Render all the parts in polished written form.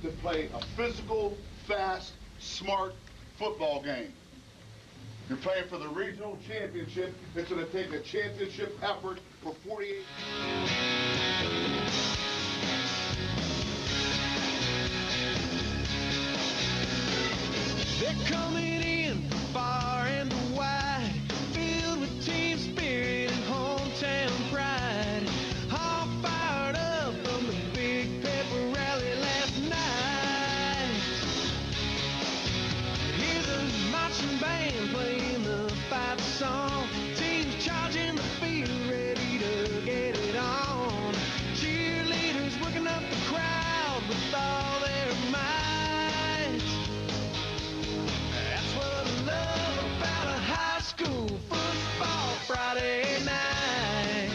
to play a physical, fast, smart football game. You're playing for the regional championship. It's going to take a championship effort for 48. They're coming in from far and wide, filled with team spirit and hometown pride. All fired up from the big pepper rally last night. Here's a marching band playing the fight song. Teams charging the field, ready to get it on. Cheerleaders working up the crowd with all their might. Friday night.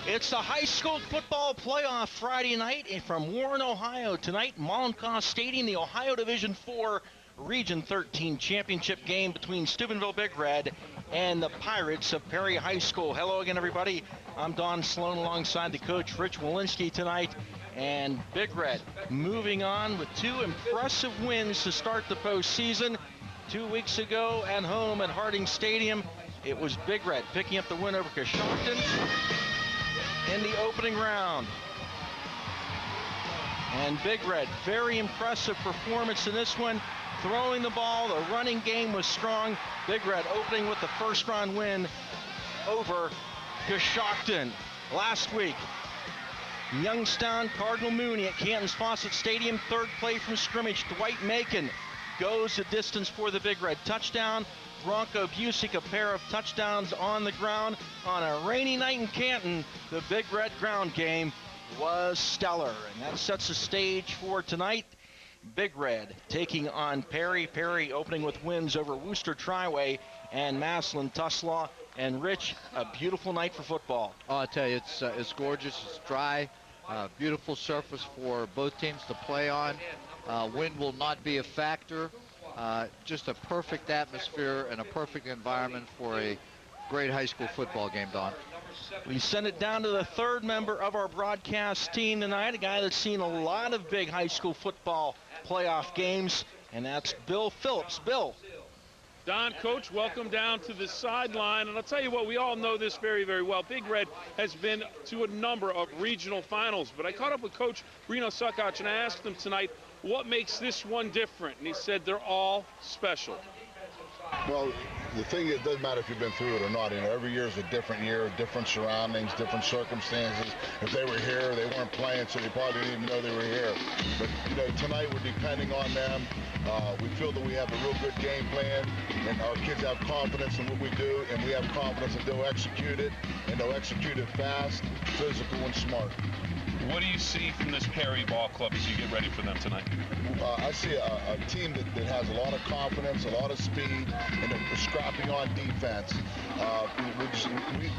It's the high school football playoff Friday night from Warren, Ohio. Tonight, Mollenkoff Stadium, the Ohio Division IV Region 13 championship game between Steubenville Big Red and the Pirates of Perry High School. Hello again, everybody. I'm Don Sloan alongside the coach, Rich Walensky, tonight. And Big Red moving on with two impressive wins to start the postseason. 2 weeks ago at home at Harding Stadium, it was Big Red picking up the win over Coshocton in the opening round. And Big Red, very impressive performance in this one, throwing the ball. The running game was strong. Big Red opening with the first round win over Coshocton. Last week, Youngstown Cardinal Mooney at Canton's Fawcett Stadium, third play from scrimmage, Dwight Macon goes the distance for the Big Red. Touchdown, Bronco Busick, a pair of touchdowns on the ground. On a rainy night in Canton, the Big Red ground game was stellar. And that sets the stage for tonight. Big Red taking on Perry. Perry opening with wins over Worcester Triway and Massillon Tuslaw. And Rich, a beautiful night for football. Oh, I tell you, it's gorgeous. It's dry. Beautiful surface for both teams to play on. Wind will not be a factor. Just a perfect atmosphere and a perfect environment for a great high school football game, Don. We send it down to the third member of our broadcast team tonight, a guy that's seen a lot of big high school football playoff games, and that's Bill Phillips. Bill. Don, Coach, welcome down to the sideline. And I'll tell you what, we all know this very, very well. Big Red has been to a number of regional finals. But I caught up with Coach Reno Suckach, and I asked him tonight, what makes this one different? And he said they're all special. Well, the thing is, it doesn't matter if you've been through it or not. You know, every year is a different year, different surroundings, different circumstances. If they were here, they weren't playing, so they probably didn't even know they were here. But, you know, tonight we're depending on them. We feel that we have a real good game plan, and our kids have confidence in what we do, and we have confidence that they'll execute it, and they'll execute it fast, physical, and smart. What do you see from this Perry ball club as you get ready for them tonight? I see a team that has a lot of confidence, a lot of speed, and they're scrappy on defense.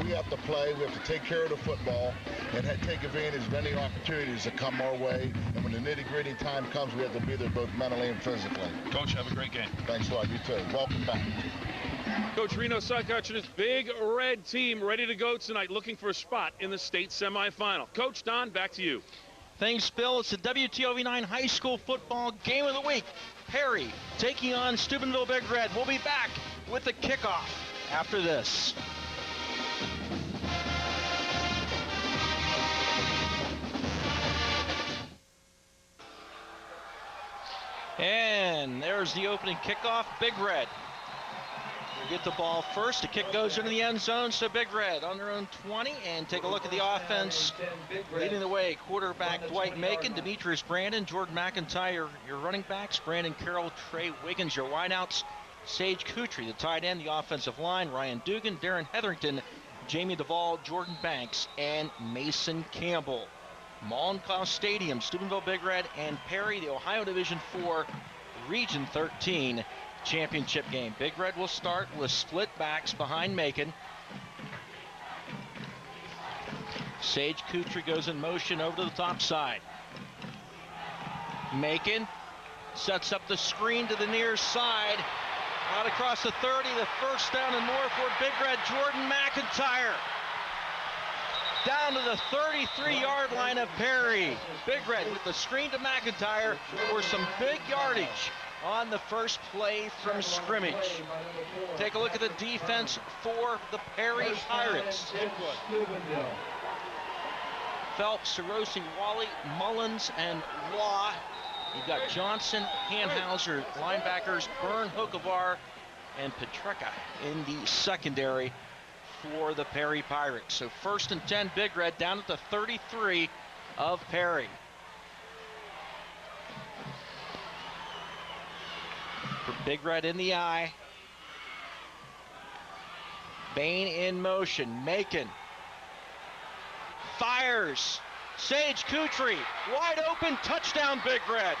We have to play, we have to take care of the football, and take advantage of any opportunities that come our way. And when the nitty-gritty time comes, we have to be there both mentally and physically. Coach, have a great game. Thanks a lot. You too. Welcome back. Coach Reno Suckach and his Big Red team ready to go tonight, looking for a spot in the state semifinal. Coach Don, back to you. Thanks, Bill. It's the WTOV9 High School Football Game of the Week. Perry taking on Steubenville Big Red. We'll be back with the kickoff after this. And there's the opening kickoff. Big Red get the ball first. The kick goes into the end zone, so Big Red on their own 20. And take a look at the offense. Leading the way, quarterback Dwight Macon, Demetrius Brandon, Jordan McIntyre, your running backs, Brandon Carroll, Trey Wiggins, your wideouts, Sage Kutry, the tight end, the offensive line, Ryan Dugan, Darren Hetherington, Jamie Duvall, Jordan Banks, and Mason Campbell. Mollenkoff Stadium, Steubenville Big Red and Perry, the Ohio Division IV Region 13 championship game. Big Red will start with split backs behind Macon. Sage Kutry goes in motion over to the top side. Macon sets up the screen to the near side. Out across the 30, the first down and more for Big Red, Jordan McIntyre. down to the 33-yard line of Perry. Big Red with the screen to McIntyre for some big yardage on the first play from scrimmage. Take a look at the defense for the Perry Pirates. Phelps, Sarosi, Wally, Mullins, and Law. You've got Johnson, Hanhauser, linebackers, Byrne, Hokovar, and Petreka in the secondary for the Perry Pirates. So 1st and 10, Big Red down at the 33 of Perry. For Big Red in the eye. Bain in motion. Macon fires. Sage Kutry wide open, touchdown Big Red.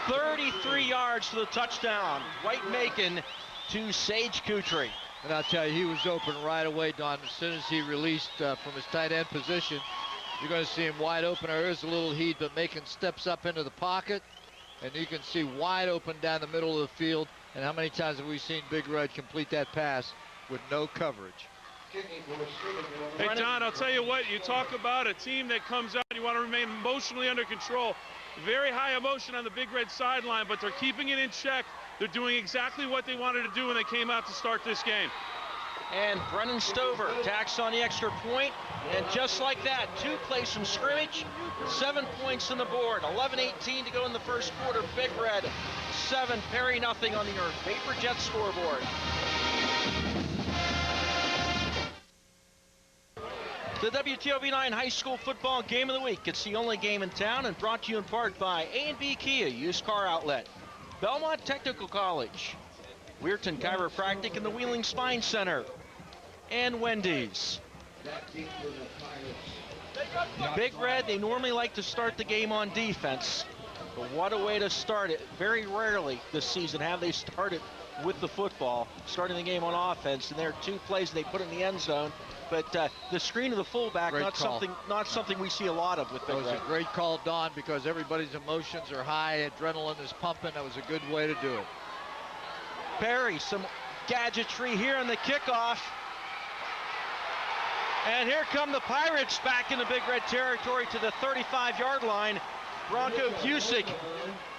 33 yards for the touchdown. Dwight Macon to Sage Kutry. And I'll tell you, he was open right away, Don. As soon as he released from his tight end position, you're going to see him wide open. There is a little heat, but Macon steps up into the pocket, and you can see wide open down the middle of the field. And how many times have we seen Big Red complete that pass with no coverage? Hey, Don, I'll tell you what, you talk about a team that comes out, you want to remain emotionally under control. Very high emotion on the Big Red sideline, but they're keeping it in check. They're doing exactly what they wanted to do when they came out to start this game. And Brennan Stover tacks on the extra point, and just like that, 2 plays from scrimmage, 7 points on the board, 11-18 to go in the first quarter. Big Red 7, Perry nothing on the Vapor Jet scoreboard. The WTOV9 High School Football Game of the Week. It's the only game in town and brought to you in part by A&B Kia Used Car Outlet, Belmont Technical College, Weirton Chiropractic and the Wheeling Spine Center, and Wendy's. Big Red, they normally like to start the game on defense, but what a way to start it. Very rarely this season have they started with the football, starting the game on offense, and there are 2 plays and they put it in the end zone. But the screen of the fullback, not something we see a lot of with Big Red. That was a great call, Don, because everybody's emotions are high, adrenaline is pumping. That was a good way to do it. Perry, some gadgetry here on the kickoff. And here come the Pirates back in the Big Red territory to the 35-yard line. Bronco Busick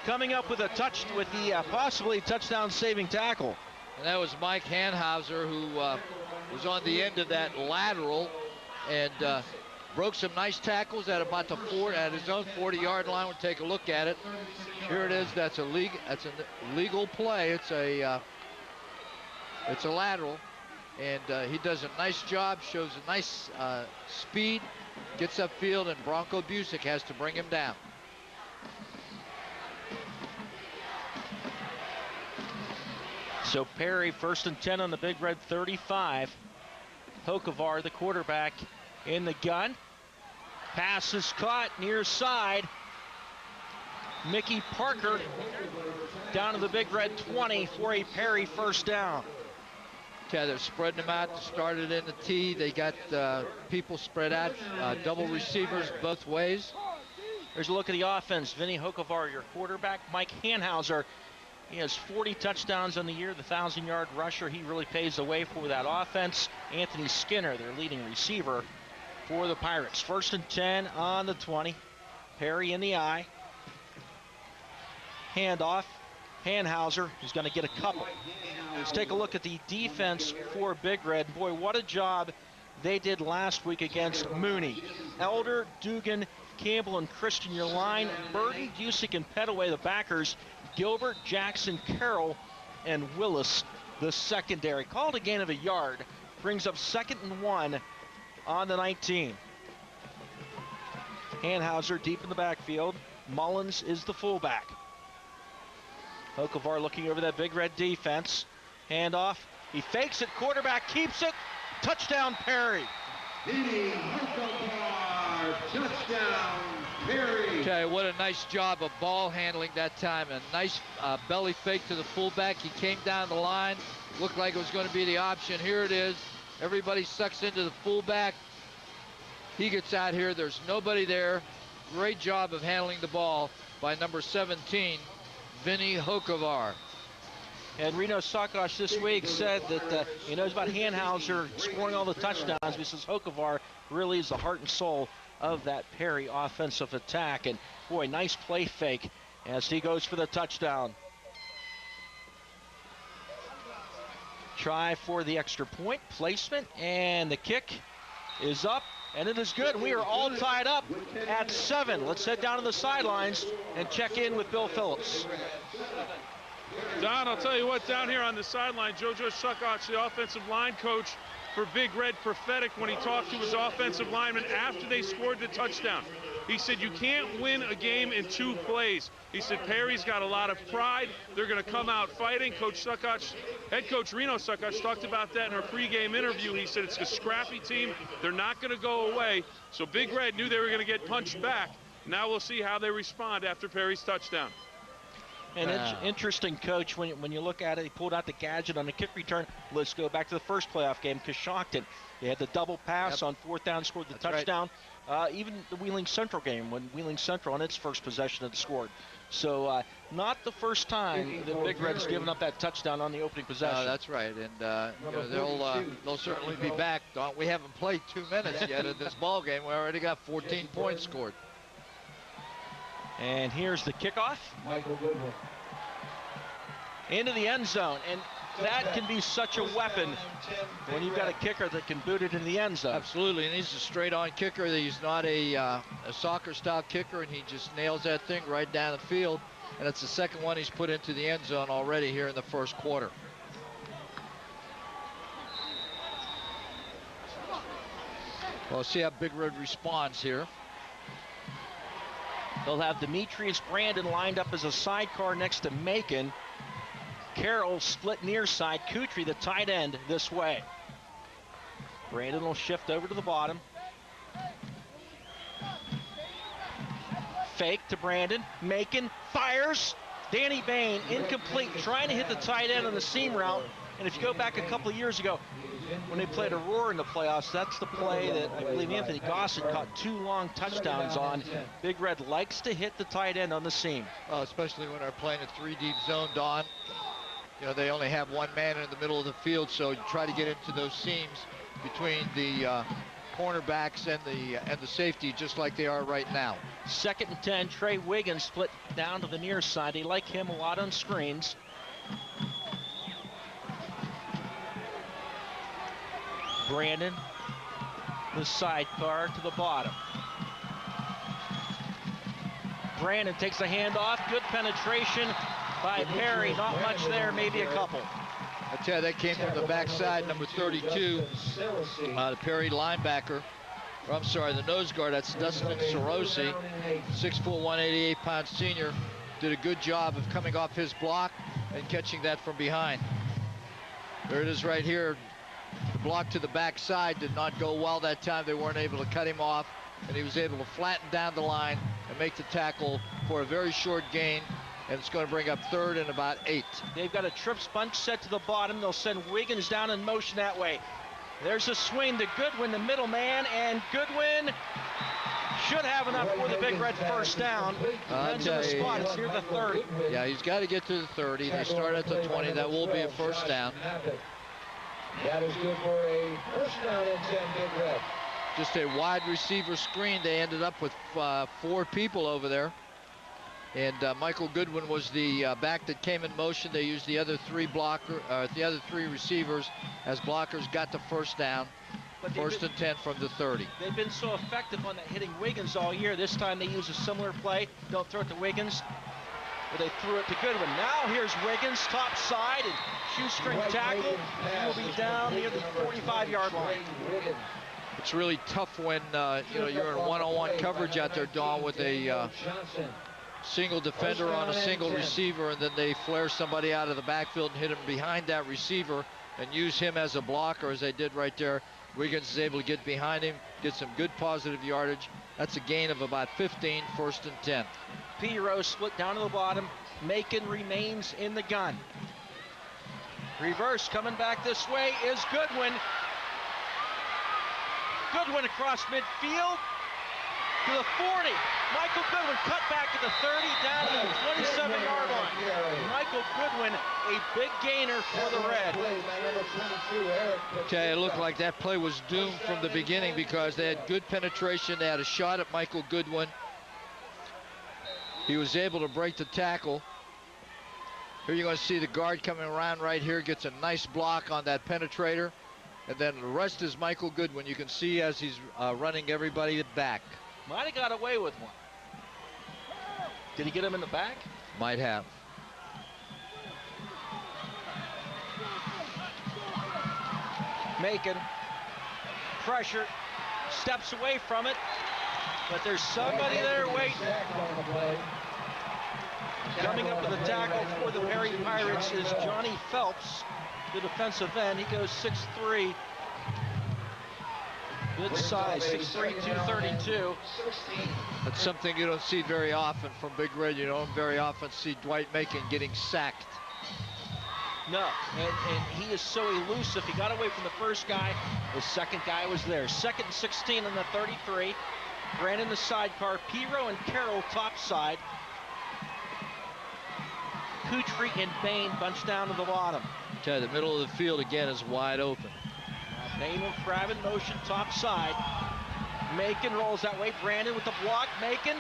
coming up with the possibly touchdown-saving tackle. And that was Mike Hanhauser, who was on the end of that lateral and broke some nice tackles at about at his own 40-yard line. We'll take a look at it. Here it is. That's a legal play. It's a lateral, and he does a nice job. Shows a nice speed, gets upfield, and Bronco Busick has to bring him down. So Perry 1st and 10 on the Big Red 35. Hokovar, the quarterback, in the gun. Pass is caught near side. Mickey Parker down to the Big Red 20 for a Perry 1st down. Yeah, they're spreading them out to start it in the T. They got people spread out, double receivers both ways. Here's a look at the offense. Vinny Hokovar, your quarterback. Mike Hanhauser, he has 40 touchdowns on the year, the 1,000-yard rusher. He really pays the way for that offense. Anthony Skinner, their leading receiver for the Pirates. 1st and 10 on the 20. Perry in the eye. Handoff. Hanhauser is going to get a couple. Let's take a look at the defense for Big Red. Boy, what a job they did last week against Mooney. Elder, Dugan, Campbell, and Christian, your line. Burton, Busick, and Petaway, the backers. Gilbert, Jackson, Carroll, and Willis, the secondary. Called a gain of a yard. Brings up 2nd and 1 on the 19. Hanhauser deep in the backfield. Mullins is the fullback. Hokovar looking over that Big Red defense. Handoff. He fakes it. Quarterback keeps it. Touchdown, Perry. Touchdown, Perry. Tell you what a nice job of ball handling that time. A nice belly fake to the fullback. He came down the line. Looked like it was going to be the option. Here it is. Everybody sucks into the fullback. He gets out here. There's nobody there. Great job of handling the ball by number 17, Vinny Hokovar. And Reno Sakash this week said that he knows about Hanhauser scoring all the touchdowns. But he says Hokovar really is the heart and soul of that Perry offensive attack. And boy, nice play fake as he goes for the touchdown. Try for the extra point placement, and the kick is up, and it is good. We are all tied up at 7. Let's head down to the sidelines and check in with Bill Phillips. Don, I'll tell you what, down here on the sideline, JoJo Shukoch, the offensive line coach for Big Red, prophetic when he talked to his offensive linemen after they scored the touchdown. He said, you can't win a game in 2 plays. He said, Perry's got a lot of pride. They're going to come out fighting. Coach Shukoch, head coach Reno Shukoch, talked about that in our pregame interview. He said it's a scrappy team. They're not going to go away. So Big Red knew they were going to get punched back. Now we'll see how they respond after Perry's touchdown. And it's interesting, Coach, when you look at it, he pulled out the gadget on the kick return. Let's go back to the first playoff game, Coshocton. They had the double pass on 4th down, scored the touchdown. Right. Even the Wheeling Central game, when Wheeling Central on its first possession had scored. So not the first time the Big Red's given up that touchdown on the opening possession. That's right, and you know, they'll certainly be back. We haven't played 2 minutes yet in this ball game. We already got 14 points scored. And here's the kickoff. Into the end zone. And that can be such a weapon when you've got a kicker that can boot it in the end zone. Absolutely, and he's a straight-on kicker. He's not a soccer-style kicker, and he just nails that thing right down the field. And it's the second one he's put into the end zone already here in the first quarter. Well, see how Big Red responds here. They'll have Demetrius Brandon lined up as a sidecar next to Macon. Carroll split near side. Kutry, the tight end, this way. Brandon will shift over to the bottom. Fake to Brandon. Macon fires. Danny Bain, incomplete, trying to hit the tight end on the seam route. And if you go back a couple of years ago, when they played Aurora in the playoffs, that's the play that I believe Anthony Gossett caught 2 long touchdowns on. Big Red likes to hit the tight end on the seam. Well, especially when they're playing a 3-deep zone, Don. You know, they only have 1 man in the middle of the field, so you try to get into those seams between the cornerbacks and the safety, just like they are right now. 2nd and 10, Trey Wiggins split down to the near side. They like him a lot on screens. Brandon, the sidecar to the bottom. Brandon takes the handoff. Good penetration by Perry. Not much there, maybe a couple. I tell you, that came from the backside, number 32, the Perry linebacker. Or, I'm sorry, the nose guard. That's Dustin Sorosi, 6'4", 188-pound senior. Did a good job of coming off his block and catching that from behind. There it is right here. The block to the backside did not go well that time. They weren't able to cut him off, and he was able to flatten down the line and make the tackle for a very short gain, and it's going to bring up 3rd and about 8. They've got a trips bunch set to the bottom. They'll send Wiggins down in motion that way. There's a swing to Goodwin, the middle man, and Goodwin should have enough for the Big Red first down. Depends on the spot. It's near the 30. Yeah, he's got to get to the 30. They start at the 20. That will be a first down. That is good for a first down and 10, Big Red. Just a wide receiver screen. They ended up with 4 people over there. And Michael Goodwin was the back that came in motion. They used the other 3 receivers as blockers, got the first down. But 1st and 10 from the 30. They've been so effective on that hitting Wiggins all year. This time they use a similar play. Don't throw it to Wiggins. But they threw it to Goodwin. Now here's Wiggins, top side, and shoestring tackle. He will be down near the 45-yard line. It's really tough when you're in one-on-one coverage out there, Don, with a single defender on a single receiver, and then they flare somebody out of the backfield and hit him behind that receiver and use him as a blocker, as they did right there. Wiggins is able to get behind him, get some good positive yardage. That's a gain of about 15, 1st and 10. P. split down to the bottom. Macon remains in the gun. Reverse coming back this way is Goodwin. Goodwin across midfield. to the 40. Michael Goodwin cut back to the 30, down to the 27-yard line. Michael Goodwin, a big gainer for the Red. Okay, it looked like that play was doomed from the beginning because they had good penetration. They had a shot at Michael Goodwin. He was able to break the tackle. Here you're going to see the guard coming around right here, gets a nice block on that penetrator. And then the rest is Michael Goodwin. You can see as he's running everybody back. Might have got away with one. Did he get him in the back? Might have. Macon, pressure, steps away from it, but there's somebody there waiting. Coming up with a tackle for the Perry Pirates is Johnny Phelps, the defensive end. He goes 6'3". Good size, 6'3", 232. That's something you don't see very often from Big Red. You don't very often see Dwight Macon getting sacked. No, and he is so elusive. He got away from the first guy. The second guy was there. 2nd and 16 on the 33. Brandon the sidecar. Piro and Carroll top side. Kutry and Bain bunched down to the bottom. Okay, the middle of the field again is wide open. Bain will grab in motion top side. Macon rolls that way. Brandon with the block. Macon.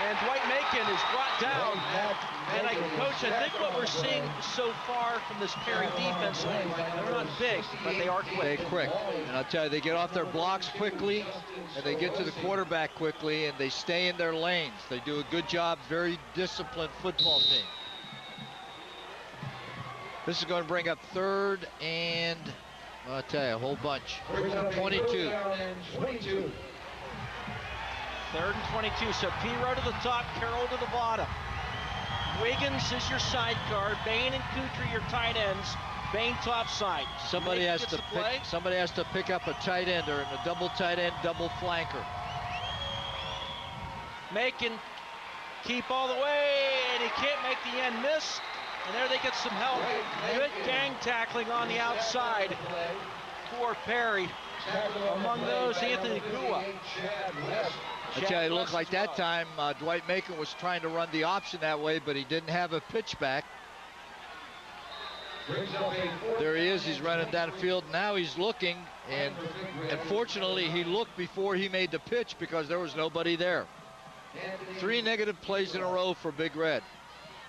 And Dwight Macon is brought down. And Coach, I think what we're seeing so far from this Perry defense, they're not big, but they are quick. They're quick. And I'll tell you, they get off their blocks quickly, and they get to the quarterback quickly, and they stay in their lanes. They do a good job, very disciplined football team. This is going to bring up 3rd and, I'll tell you, a whole bunch. 22. 3rd and 22, so Piro to the top, Carroll to the bottom. Wiggins is your sidecar, Bain and Kutry your tight ends. Bain top side. Somebody has to pick up a tight end or a double tight end, double flanker. Macon keep all the way, and he can't make the end miss. And there they get some help. Good gang tackling on the outside for Perry. Among those, Anthony Gua. Okay, it looked like that time Dwight Macon was trying to run the option that way, but he didn't have a pitch back. There he is, he's running down the field. Now he's looking, and unfortunately he looked before he made the pitch because there was nobody there. 3 negative plays in a row for Big Red.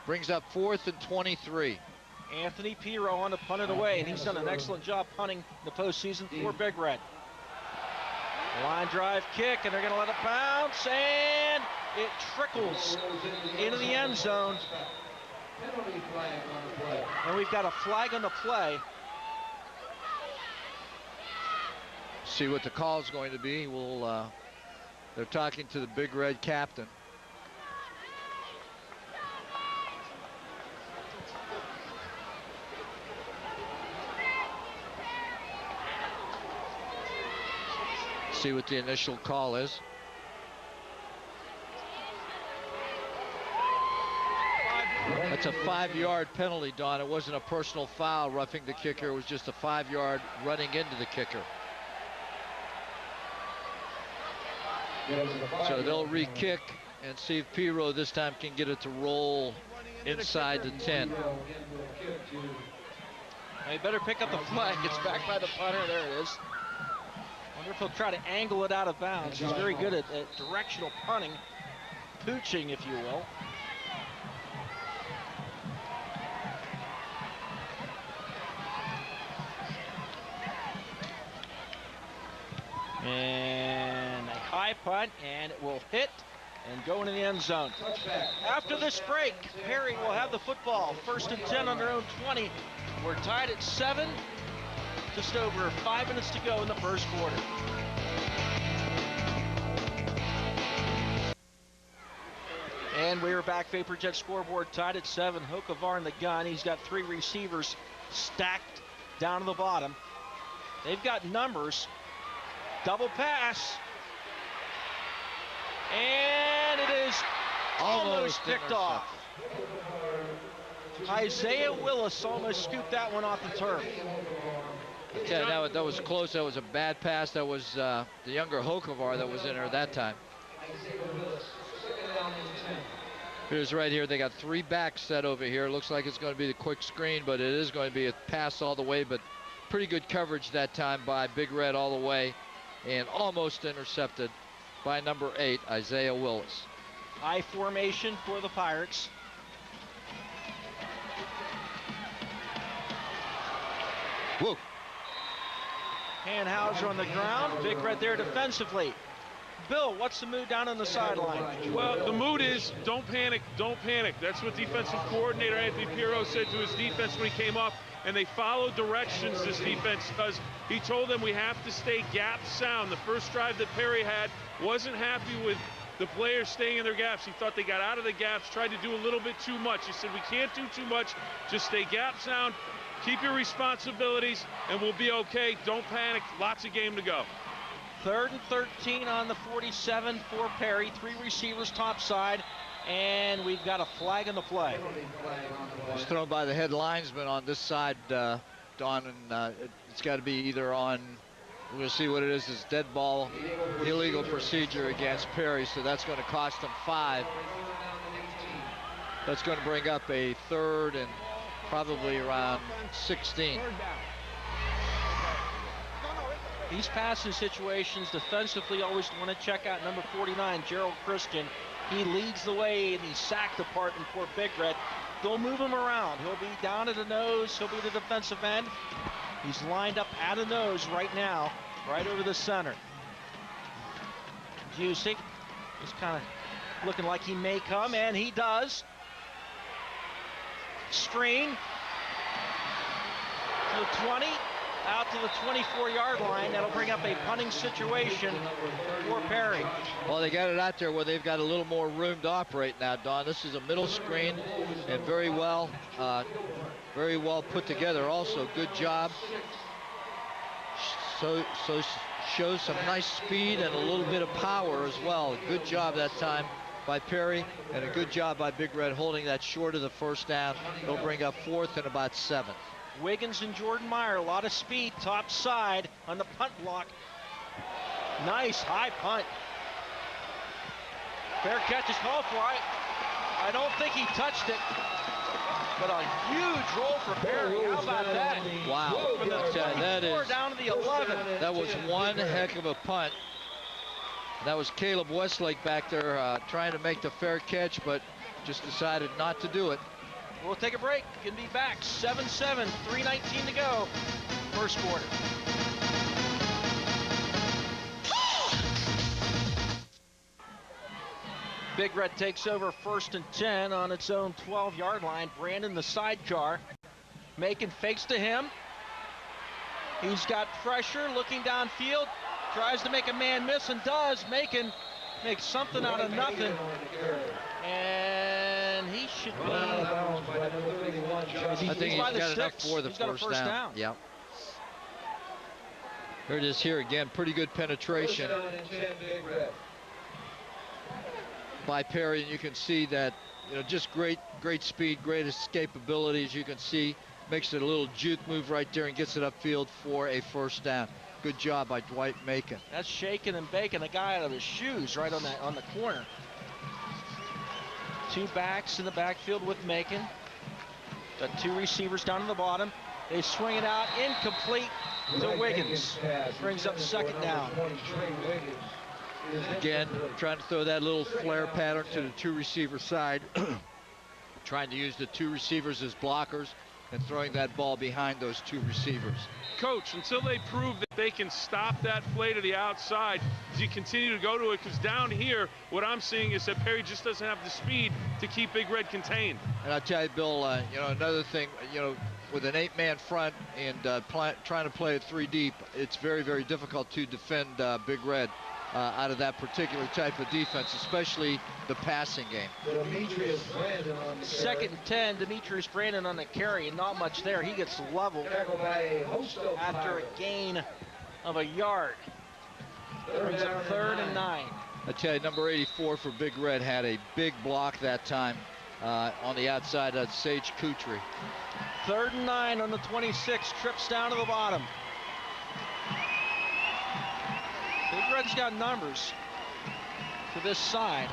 Brings up 4th and 23. Anthony Piro on to punt it away, and he's done an excellent job punting the postseason for Big Red. Line drive kick, and they're going to let it bounce, and it trickles into the end zone. And we've got a flag on the play. See what the call is going to be. They're talking to the Big Red captain. See what the initial call is. That's a 5-yard penalty, Don. It wasn't a personal foul roughing the kicker. It was just a 5-yard running into the kicker. So they'll re-kick and see if Piro this time can get it to roll inside the 10. They better pick up the flag. It's back by the punter. There it is. Wonder if he'll try to angle it out of bounds. He's very good at directional punting, pooching, if you will. And a high punt, and it will hit and go into the end zone. After this break, Perry will have the football. 1st and 10 on their own 20. We're tied at 7. Just over 5 minutes to go in the first quarter. And we are back. Vapor Jet scoreboard tied at 7. Hokovar in the gun. He's got 3 receivers stacked down to the bottom. They've got numbers. Double pass. And it is almost picked off. Isaiah Willis almost scooped that one off the turf. Yeah, that was close. That was a bad pass. That was the younger Hokovar that was in there that time. Here's right here. They got 3 backs set over here. Looks like it's going to be the quick screen, but it is going to be a pass all the way. But pretty good coverage that time by Big Red all the way, and almost intercepted by number 8, Isaiah Willis. I formation for the Pirates. Whoa. Hanhauser on the ground. Big Red there defensively. Bill, what's the mood down on the sideline? Well, the mood is don't panic, don't panic. That's what defensive coordinator Anthony Pirro said to his defense when he came up, and they followed directions, this defense does. He told them we have to stay gap sound. The first drive that Perry had, wasn't happy with the players staying in their gaps. He thought they got out of the gaps, tried to do a little bit too much. He said we can't do too much, just stay gap sound, keep your responsibilities, and we'll be okay. Don't panic, lots of game to go. 3rd and 13 on the 47 for Perry. 3 receivers top side, and we've got a flag in the play. It's thrown by the head linesman on this side, Don, and it's got to be either on, we'll see what it is, dead ball, illegal procedure against Perry, so that's going to cost him 5. That's going to bring up a 3rd and probably around 16. These passing situations defensively always want to check out number 49, Gerald Christian. He leads the way, and he's sacked apart in Fort Big Red. They'll move him around. He'll be down at the nose. He'll be the defensive end. He's lined up at the nose right now, right over the center. Jusic is kind of looking like he may come, and he does. Screen to the 20. Out to the 24-yard line. That'll bring up a punting situation for Perry. Well, they got it out there where they've got a little more room to operate now, Don. This is a middle screen, and very well put together. Also, good job. So shows some nice speed and a little bit of power as well. Good job that time by Perry, and a good job by Big Red holding that short of the first down. It'll bring up 4th and about 7. Wiggins and Jordan Meyer, a lot of speed, top side on the punt block. Nice high punt. Fair catch is called for. I don't think he touched it, but a huge roll for Perry. How about that? Wow. From the 24 down to the 11. That was one heck of a punt. That was Caleb Westlake back there trying to make the fair catch, but just decided not to do it. We'll take a break. Can be back. 7-7, 3:19 to go. First quarter. Big Red takes over 1st and 10 on its own 12-yard line. Brandon, the sidecar. Macon fakes to him. He's got pressure, looking downfield. Tries to make a man miss and does. Macon makes something out of nothing. And he should be. I think he's got enough for the first down. Yep. Here it is here again. Pretty good penetration by Perry, and you can see that, just great speed, great escapability, as you can see. Makes it a little juke move right there and gets it upfield for a first down. Good job by Dwight Macon. That's shaking and baking a guy out of his shoes right on the corner. 2 backs in the backfield with Macon. Got 2 receivers down to the bottom. They swing it out, incomplete to Wiggins. Brings up 2nd down. Again, trying to throw that little flare pattern to the 2 receiver side. Trying to use the 2 receivers as blockers and throwing that ball behind those 2 receivers. Coach, until they prove that they can stop that play to the outside, do you continue to go to it? Because down here, what I'm seeing is that Perry just doesn't have the speed to keep Big Red contained. And I'll tell you, Bill, another thing, with an 8-man front and trying to play it 3 deep, it's very, very difficult to defend Big Red out of that particular type of defense, especially the passing game. 2nd and 10, Demetrius Brandon on the carry, and not much there. He gets leveled after a gain of a yard. Brings up 3rd and 9. I tell you, number 84 for Big Red had a big block that time on the outside of Sage Kutry. 3rd and 9 on the 26, trips down to the bottom. Big Red's got numbers. to this side.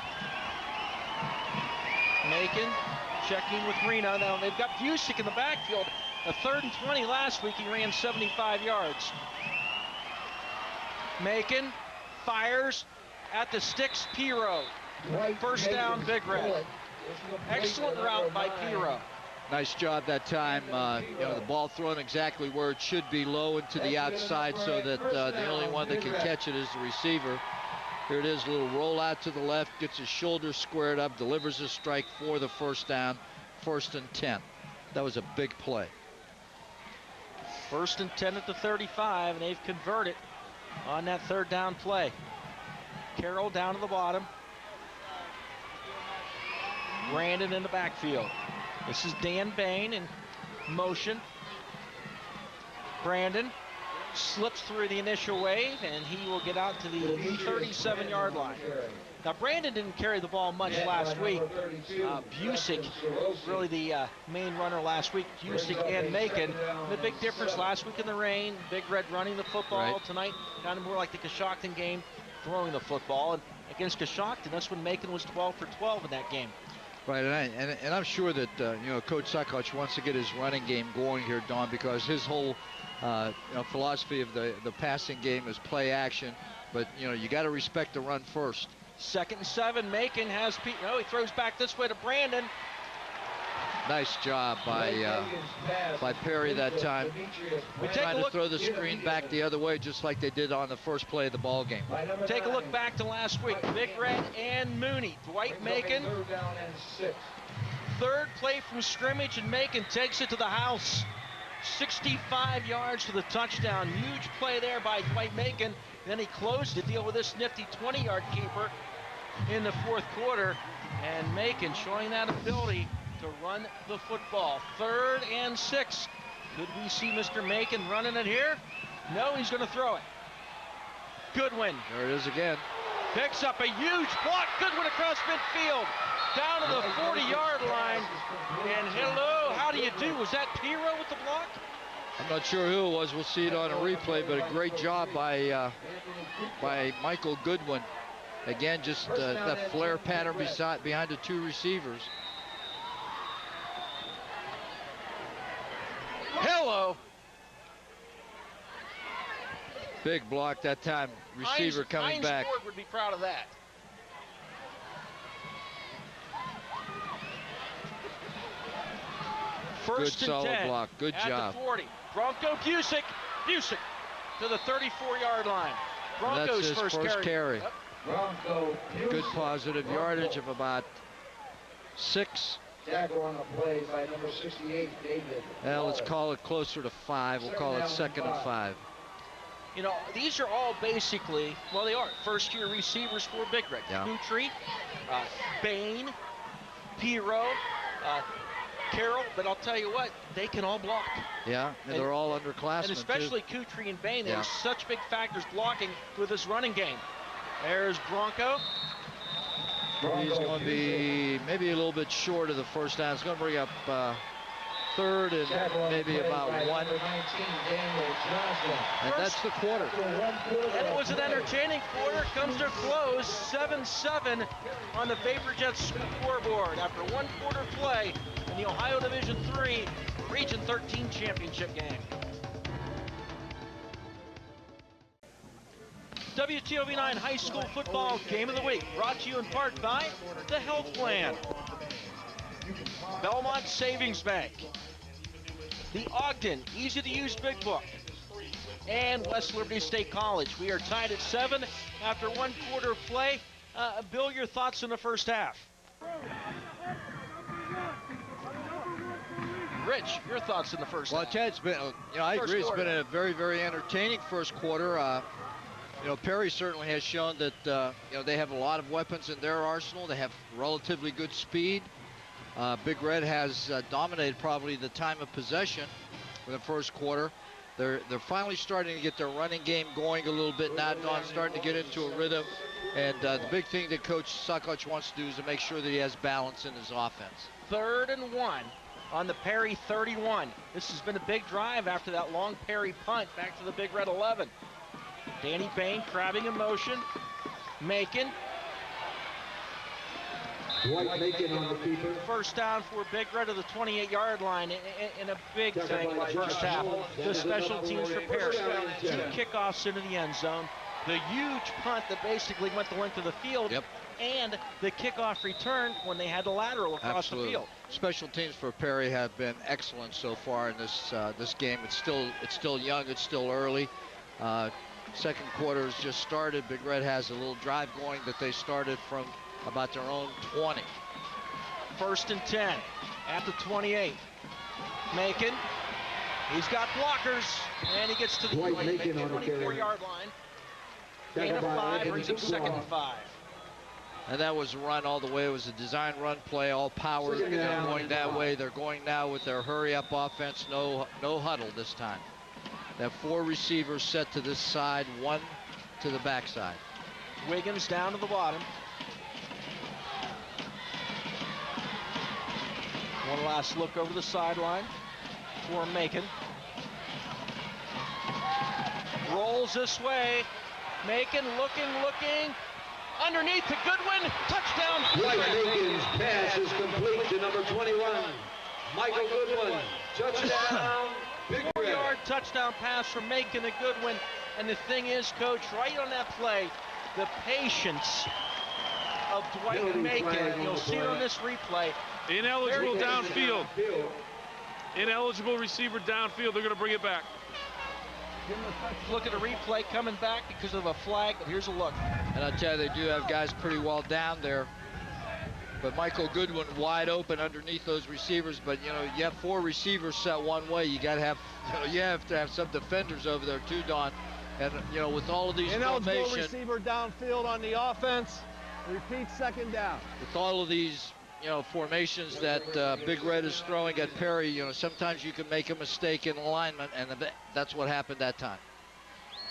Macon checking with Reno. Now they've got Busick in the backfield. A 3rd and 20 last week. He ran 75 yards. Macon fires at the sticks. Piro. First down, Big Red. Excellent route by Piro. Nice job that time. The ball thrown exactly where it should be, low and to the outside, so that the only one that can catch it is the receiver. Here it is, a little roll out to the left, gets his shoulders squared up, delivers a strike for the first down, 1st and 10. That was a big play. 1st and 10 at the 35, and they've converted on that 3rd down play. Carroll down to the bottom. Brandon in the backfield. This is Dan Bain in motion. Brandon slips through the initial wave, and he will get out to the 37-yard line. Now, Brandon didn't carry the ball much last week. Busick, really the main runner last week. Busick and Macon. The big difference last week in the rain, Big Red running the football. Right. Tonight, kind of more like the Coshocton game, throwing the football. And against Coshocton, that's when Macon was 12 for 12 in that game. Right, and I'm sure that Coach Suckach wants to get his running game going here, Don, because his whole philosophy of the passing game is play action. But you got to respect the run first. 2nd and 7. Macon has he throws back this way to Brandon. Nice job by Perry that time. Trying to throw the screen back the other way, just like they did on the first play of the ball game. Take a look back to last week. Big Red and Mooney. Dwight Macon. 3rd play from scrimmage, and Macon takes it to the house. 65 yards for the touchdown. Huge play there by Dwight Macon. Then he closed the deal with this nifty 20-yard keeper in the 4th quarter. And Macon showing that ability to run the football. 3rd and 6. Could we see Mr. Macon running it here? No, he's going to throw it. Goodwin. There it is again. Picks up a huge block. Goodwin across midfield. Down to the 40-yard line. And hello, how do you do? Was that Piro with the block? I'm not sure who it was. We'll see it on a replay, but a great job by Michael Goodwin. Again, just that flare pattern behind the 2 receivers. Hello. Big block that time. Receiver coming back. Heinz Ford would be proud of that. First Good and solid 10 block. Good at job. The 40. Bronco Busick to the 34-yard line. Bronco's That's his first carry. Yep. Good positive yardage of about 6. Tackle on the play by number 68, David. Well, let's call it closer to 5. We'll call it 2nd and 5. These are all basically, well, they are first-year receivers for Big Red. Yeah. Kutry, Bain, Piro, Carroll, but I'll tell you what, they can all block. Yeah, and they're all underclassmen, and especially too. Kutry and Bain, they Yeah. were such big factors blocking with this running game. There's Bronco. He's going to be maybe a little bit short of the first down. It's going to bring up 3rd and maybe about 1. And that's the quarter. And it was an entertaining quarter. Comes to a close, 7-7 on the Vapor Jets scoreboard after 1 quarter play in the Ohio Division III Region 13 championship game. WTOV9 High School Football Game of the Week, brought to you in part by the Health Plan, Belmont Savings Bank, the Ogden Easy to Use Big Book, and West Liberty State College. We are tied at 7 after 1 quarter of play. Bill, your thoughts in the first half? Rich, your thoughts in the first half? Well, Ted, it's been, I agree. It's been a very, very entertaining first quarter. Perry certainly has shown that they have a lot of weapons in their arsenal. They have relatively good speed. Big Red has dominated probably the time of possession in the first quarter. They're finally starting to get their running game going a little bit now. Don's starting to get into a rhythm. And the big thing that Coach Suckach wants to do is to make sure that he has balance in his offense. 3rd and 1 on the Perry 31. This has been a big drive after that long Perry punt back to the Big Red 11. Danny Bain crabbing in motion. Macon Dwight Macon on the keeper. First down for Big Red to the 28-yard line, and a big thing in the first half. The special teams for Perry. 2 kickoffs into the end zone. The huge punt that basically went the length of the field. Yep. And the kickoff return when they had the lateral across Absolutely. the field. Special teams for Perry have been excellent so far in this game. It's still young. It's still early. Second quarter has just started. Big Red has a little drive going that they started from about their own 20. 1st and 10 at the 28. Macon. He's got blockers, and he gets to the Dwight Macon on the carry. 24-yard line. Gain of 5 brings him 2nd and 5. And that was a run all the way. It was a design run play, all power. They're going that way. They're going now with their hurry-up offense. No huddle this time. They have 4 receivers set to this side, 1 to the backside. Wiggins down to the bottom. One last look over the sideline for Macon. Rolls this way. Macon looking. Underneath to Goodwin. Touchdown. Dwight Macon's pass is complete to number 21, Michael Goodwin. Touchdown, Big Red. 4-yard touchdown pass from Macon to Goodwin. And the thing is, Coach, right on that play, the patience of Dwight Macon. You'll see it on this replay. Ineligible downfield. Ineligible receiver downfield. They're going to bring it back. Look at the replay coming back because of a flag, but here's a look. And I tell you, they do have guys pretty well down there. But Michael Goodwin wide open underneath those receivers. But you know, you have 4 receivers set one way. You got to have, you have to have some defenders over there too, Don. And you know, with all of these ineligible receiver downfield on the offense. Repeat 2nd down. With all of these, you know, formations that Big Red is throwing at Perry, you know, sometimes you can make a mistake in alignment, and that's what happened that time.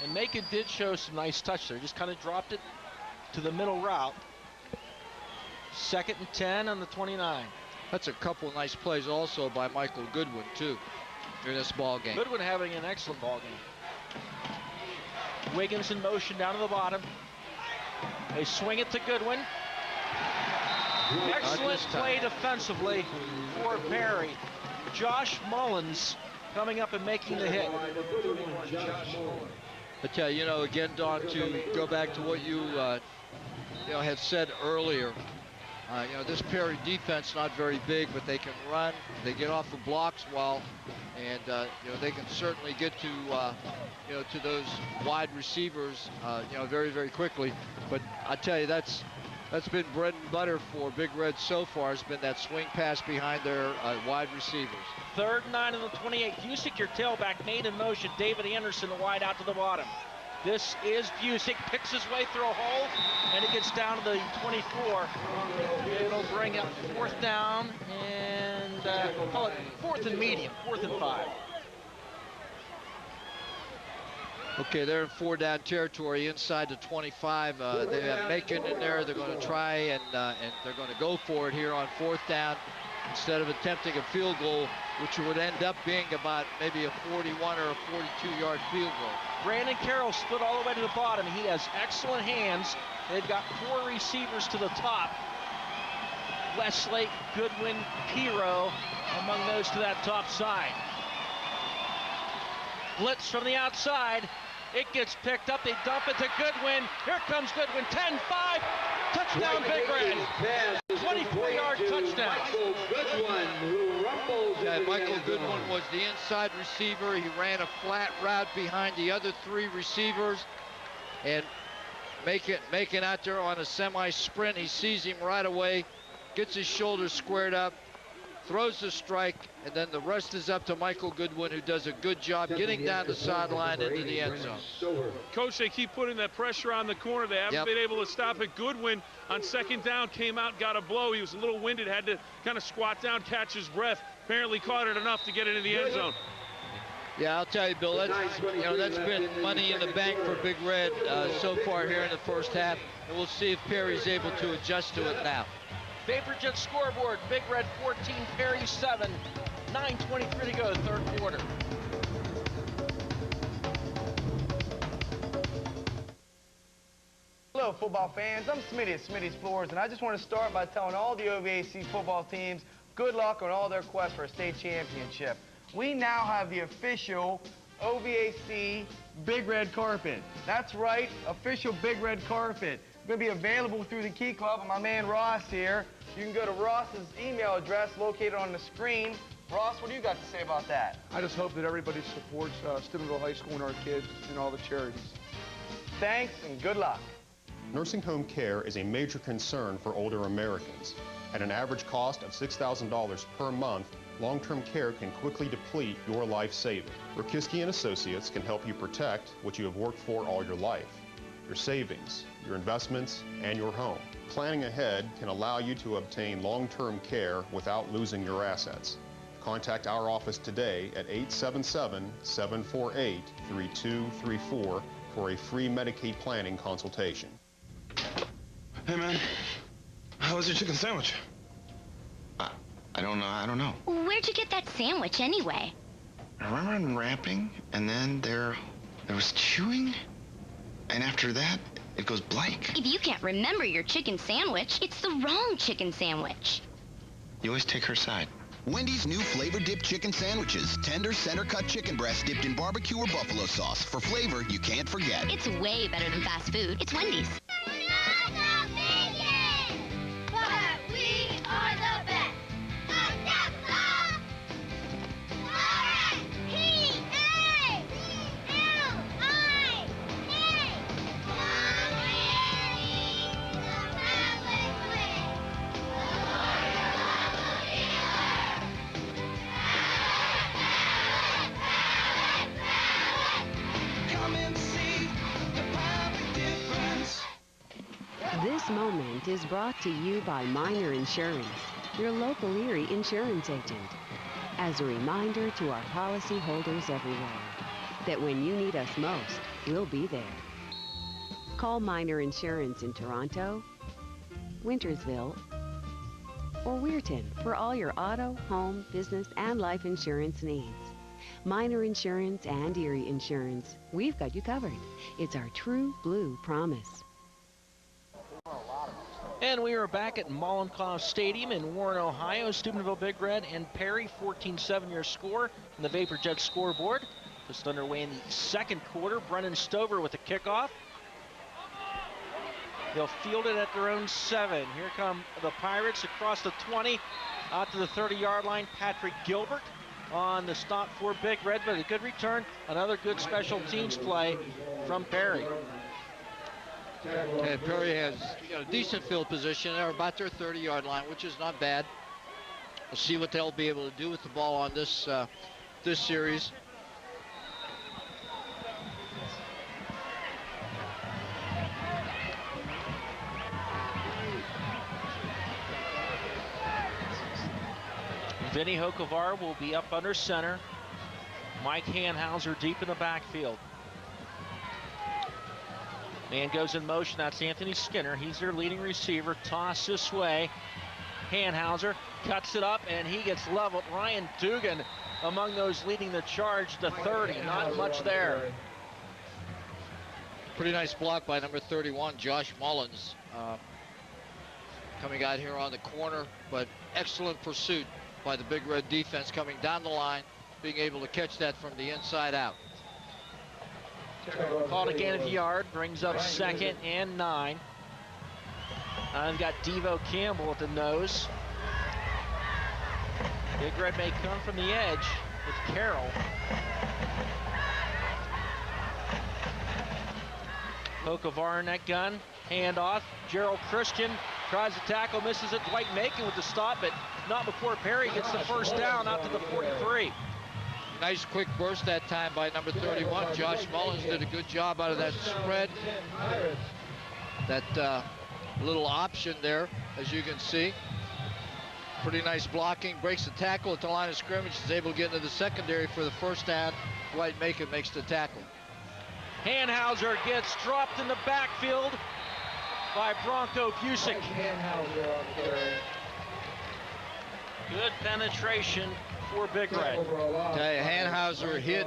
And Macon did show some nice touch there. Just kind of dropped it to the middle route. 2nd and 10 on the 29. That's a couple nice plays also by Michael Goodwin too in this ball game. Goodwin having an excellent ball game. Wiggins in motion down to the bottom. They swing it to Goodwin. Excellent play defensively for Perry. Josh Mullins coming up and making the hit. I tell you, again, Don, to go back to what you, had said earlier, this Perry defense not very big, but they can run. They get off the blocks well, and they can certainly get to to those wide receivers, very, very quickly. But I tell you, that's been bread and butter for Big Red so far. Has been that swing pass behind their wide receivers. 3rd and 9 on the 28. Busick, your tailback, made in motion. David Anderson wide out to the bottom. This is Busick, picks his way through a hole, and it gets down to the 24. It'll bring up 4th down, and we'll call it 4th and medium, 4th and 5. Okay, they're in 4-down territory inside the 25. They have Macon in there. They're going to try and they're going to go for it here on 4th down instead of attempting a field goal, which would end up being about maybe a 41 or a 42-yard field goal. Brandon Carroll split all the way to the bottom. He has excellent hands. They've got 4 receivers to the top. Westlake, Goodwin, Piro among those to that top side. Blitz from the outside. It gets picked up. They dump it to Goodwin. Here comes Goodwin. 10-5. Touchdown, Big Red. 24-yard touchdown. Michael Goodwin, who rumbles. Yeah, Michael Goodwin was the inside receiver. He ran a flat route behind the other 3 receivers. And Macon out there on a semi-sprint. He sees him right away. Gets his shoulders squared up. Throws the strike, and then the rest is up to Michael Goodwin, who does a good job getting down the sideline into the end zone. Coach, they keep putting that pressure on the corner. They haven't been able to stop it. Goodwin on 2nd down came out, got a blow. He was a little winded, had to kind of squat down, catch his breath. Apparently caught it enough to get it in the end zone. Yeah, I'll tell you, Bill, that's been money in the bank for Big Red so far here in the first half, and we'll see if Perry's able to adjust to it now. Vapor Jet scoreboard, Big Red 14, Perry 7, 9:23 to go, 3rd quarter. Hello, football fans. I'm Smitty at Smitty's Floors, and I just want to start by telling all the OVAC football teams good luck on all their quests for a state championship. We now have the official OVAC Big Red Carpet. That's right, official Big Red Carpet. It's going to be available through the Key Club and my man Ross here. You can go to Ross's email address located on the screen. Ross, what do you got to say about that? I just hope that everybody supports Steubenville High School and our kids and all the charities. Thanks and good luck. Nursing home care is a major concern for older Americans. At an average cost of $6,000 per month, long-term care can quickly deplete your life savings. Rokiski & Associates can help you protect what you have worked for all your life. Your savings, your investments, and your home. Planning ahead can allow you to obtain long-term care without losing your assets. Contact our office today at 877-748-3234 for a free Medicaid planning consultation. Hey, man. How was your chicken sandwich? I don't know. Where'd you get that sandwich anyway? I remember unwrapping, and then there was chewing, and after that, it goes blank. If you can't remember your chicken sandwich, it's the wrong chicken sandwich. You always take her side. Wendy's new flavor dipped chicken sandwiches. Tender center cut chicken breast dipped in barbecue or buffalo sauce. For flavor you can't forget. It's way better than fast food. It's Wendy's. This moment is brought to you by Minor Insurance, your local Erie insurance agent. As a reminder to our policyholders everywhere that when you need us most, we'll be there. Call Minor Insurance in Toronto, Wintersville, or Weirton for all your auto, home, business, and life insurance needs. Minor Insurance and Erie Insurance, we've got you covered. It's our true blue promise. And we are back at Mollenkoff Stadium in Warren, Ohio. Steubenville Big Red and Perry, 14-7 your score in the Vapor Jet scoreboard. Just underway in the second quarter. Brennan Stover with the kickoff. They'll field it at their own 7. Here come the Pirates across the 20, out to the 30-yard line. Patrick Gilbert on the stop for Big Red, but a good return. Another good special teams play from Perry. Okay, Perry has a decent field position. They're about their 30-yard line, which is not bad. We'll see what they'll be able to do with the ball on this this series. Vinny Hokovar will be up under center. Mike Hanhauser deep in the backfield. Man goes in motion. That's Anthony Skinner. He's their leading receiver. Toss this way. Hanhauser cuts it up, and he gets leveled. Ryan Dugan among those leading the charge to 30. Not much there. Pretty nice block by number 31, Josh Mullins. Coming out here on the corner, but excellent pursuit by the Big Red defense coming down the line, being able to catch that from the inside out. Called a gain of yard, brings up 2nd and 9. I've got Devo Campbell at the nose. Big Red may come from the edge with Carroll. Hokovar in that gun, handoff. Gerald Christian tries to tackle, misses it. Dwight Macon with the stop, but not before Perry gets the first down out to the 43. Nice quick burst that time by number 31. Josh Mullins did a good job out of that spread. That little option there, as you can see. Pretty nice blocking. Breaks the tackle at the line of scrimmage. Is able to get into the secondary for the first down. Dwight Macon makes the tackle. Hanhauser gets dropped in the backfield by Bronco Busick. Good penetration for Big Red. Hanhauser hit,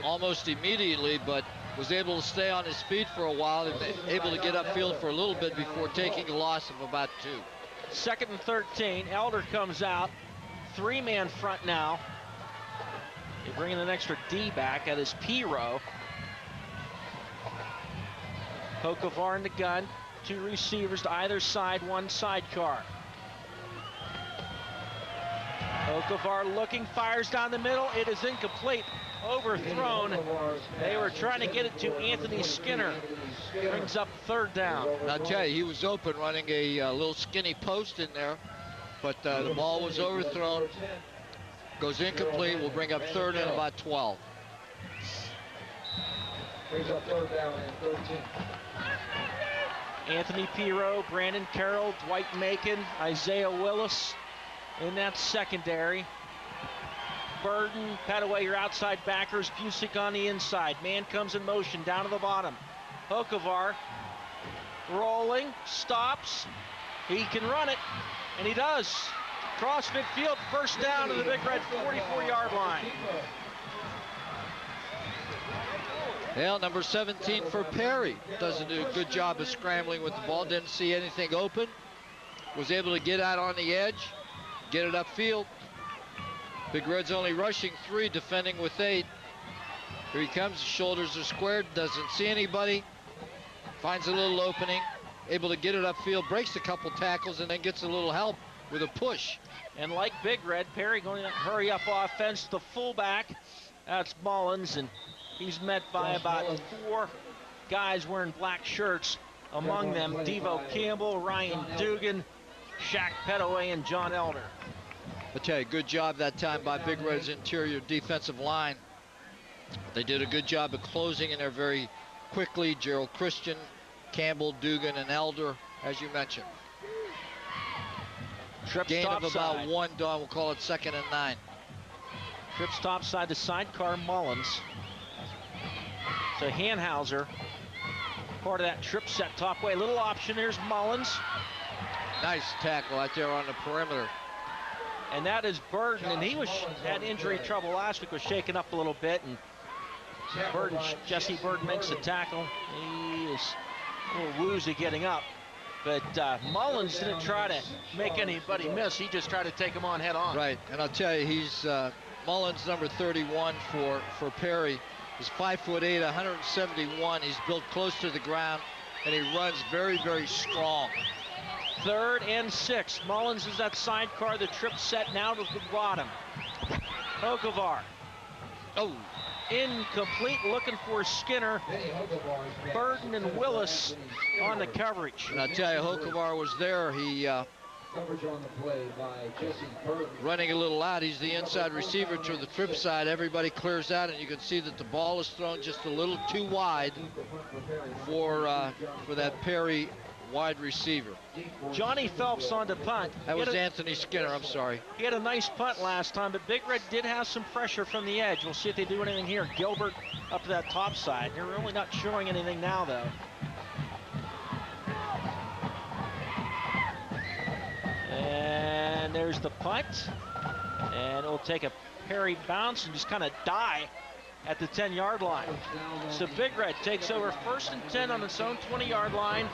almost immediately, but was able to stay on his feet for a while and able to get upfield for a little bit before taking a loss of about 2. 2nd and 13. Elder comes out. 3-man front now. They bring in an extra D back at his P-row. Hokovar in the gun. 2 receivers to either side, 1 sidecar. Hokovar looking, fires down the middle. It is incomplete. Overthrown. They were trying to get it to Anthony Skinner. Brings up 3rd down. I'll tell you, he was open running a little skinny post in there, but the ball was overthrown. Goes incomplete. Will bring up 3rd and about 12. Brings up 3rd down and 13. Anthony Pirro, Brandon Carroll, Dwight Macon, Isaiah Willis in that secondary. Burton, Petaway, your outside backers. Busick on the inside. Man comes in motion down to the bottom. Hokovar rolling, stops. He can run it, and he does. Cross midfield, 1st down to the Big Red 44-yard line. Well, number 17 for Perry does a good job of scrambling with the ball. Didn't see anything open. Was able to get out on the edge, get it upfield. Big Red's only rushing 3, defending with 8. Here he comes. The shoulders are squared. Doesn't see anybody. Finds a little opening. Able to get it upfield. Breaks a couple tackles and then gets a little help with a push. And like Big Red, Perry going to hurry up offense. The fullback, that's Mullins, and he's met by about 4 guys wearing black shirts. Among them, Devo Campbell, Ryan Dugan, Shaq Petaway, and John Elder. I tell you, good job that time by Big Red's interior defensive line. They did a good job of closing in there very quickly. Gerald Christian, Campbell, Dugan, and Elder, as you mentioned. Trips Gain of topside. about 1 down. We'll call it 2nd and 9. Trips topside to sidecar Mullins. So Hanhauser, part of that trip set top way. Little option. Here's Mullins. Nice tackle out there on the perimeter. And that is Burton, and he had injury trouble last week, was shaken up a little bit, and Jesse Burton makes the tackle. He is a little woozy getting up, but Mullins didn't try to make anybody miss. He just tried to take him on head on. Right, and I'll tell you, he's Mullins, number 31 for Perry, is 5'8", 171. He's built close to the ground, and he runs very, very strong. 3rd and 6. Mullins is that sidecar. The trip set now to the bottom. Hokovar. Oh. Incomplete, looking for Skinner. Burton and Willis on the coverage. And I'll tell you, Hokovar was there. He Coverage on the play by Jesse Burton. Running a little out. He's the inside receiver to the trip side. Everybody clears out, and you can see that the ball is thrown just a little too wide for that Perry wide receiver. Johnny Phelps on the punt. That was Anthony Skinner, I'm sorry. He had a nice punt last time, but Big Red did have some pressure from the edge. We'll see if they do anything here. Gilbert up to that top side. They're really not showing anything now, though. And there's the punt. And it'll take a Perry bounce and just kind of die at the 10-yard line. So Big Red takes over 1st and 10 on its own 20-yard line.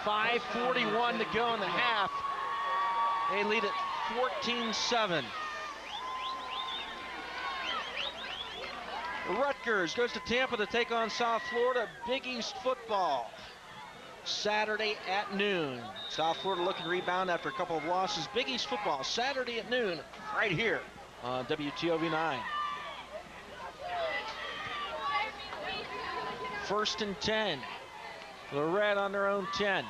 5:41 to go in the half. They lead at 14-7. Rutgers goes to Tampa to take on South Florida. Big East football. Saturday at noon. South Florida looking to rebound after a couple of losses. Big East football Saturday at noon right here on WTOV 9. 1st and 10. The Red on their own 10.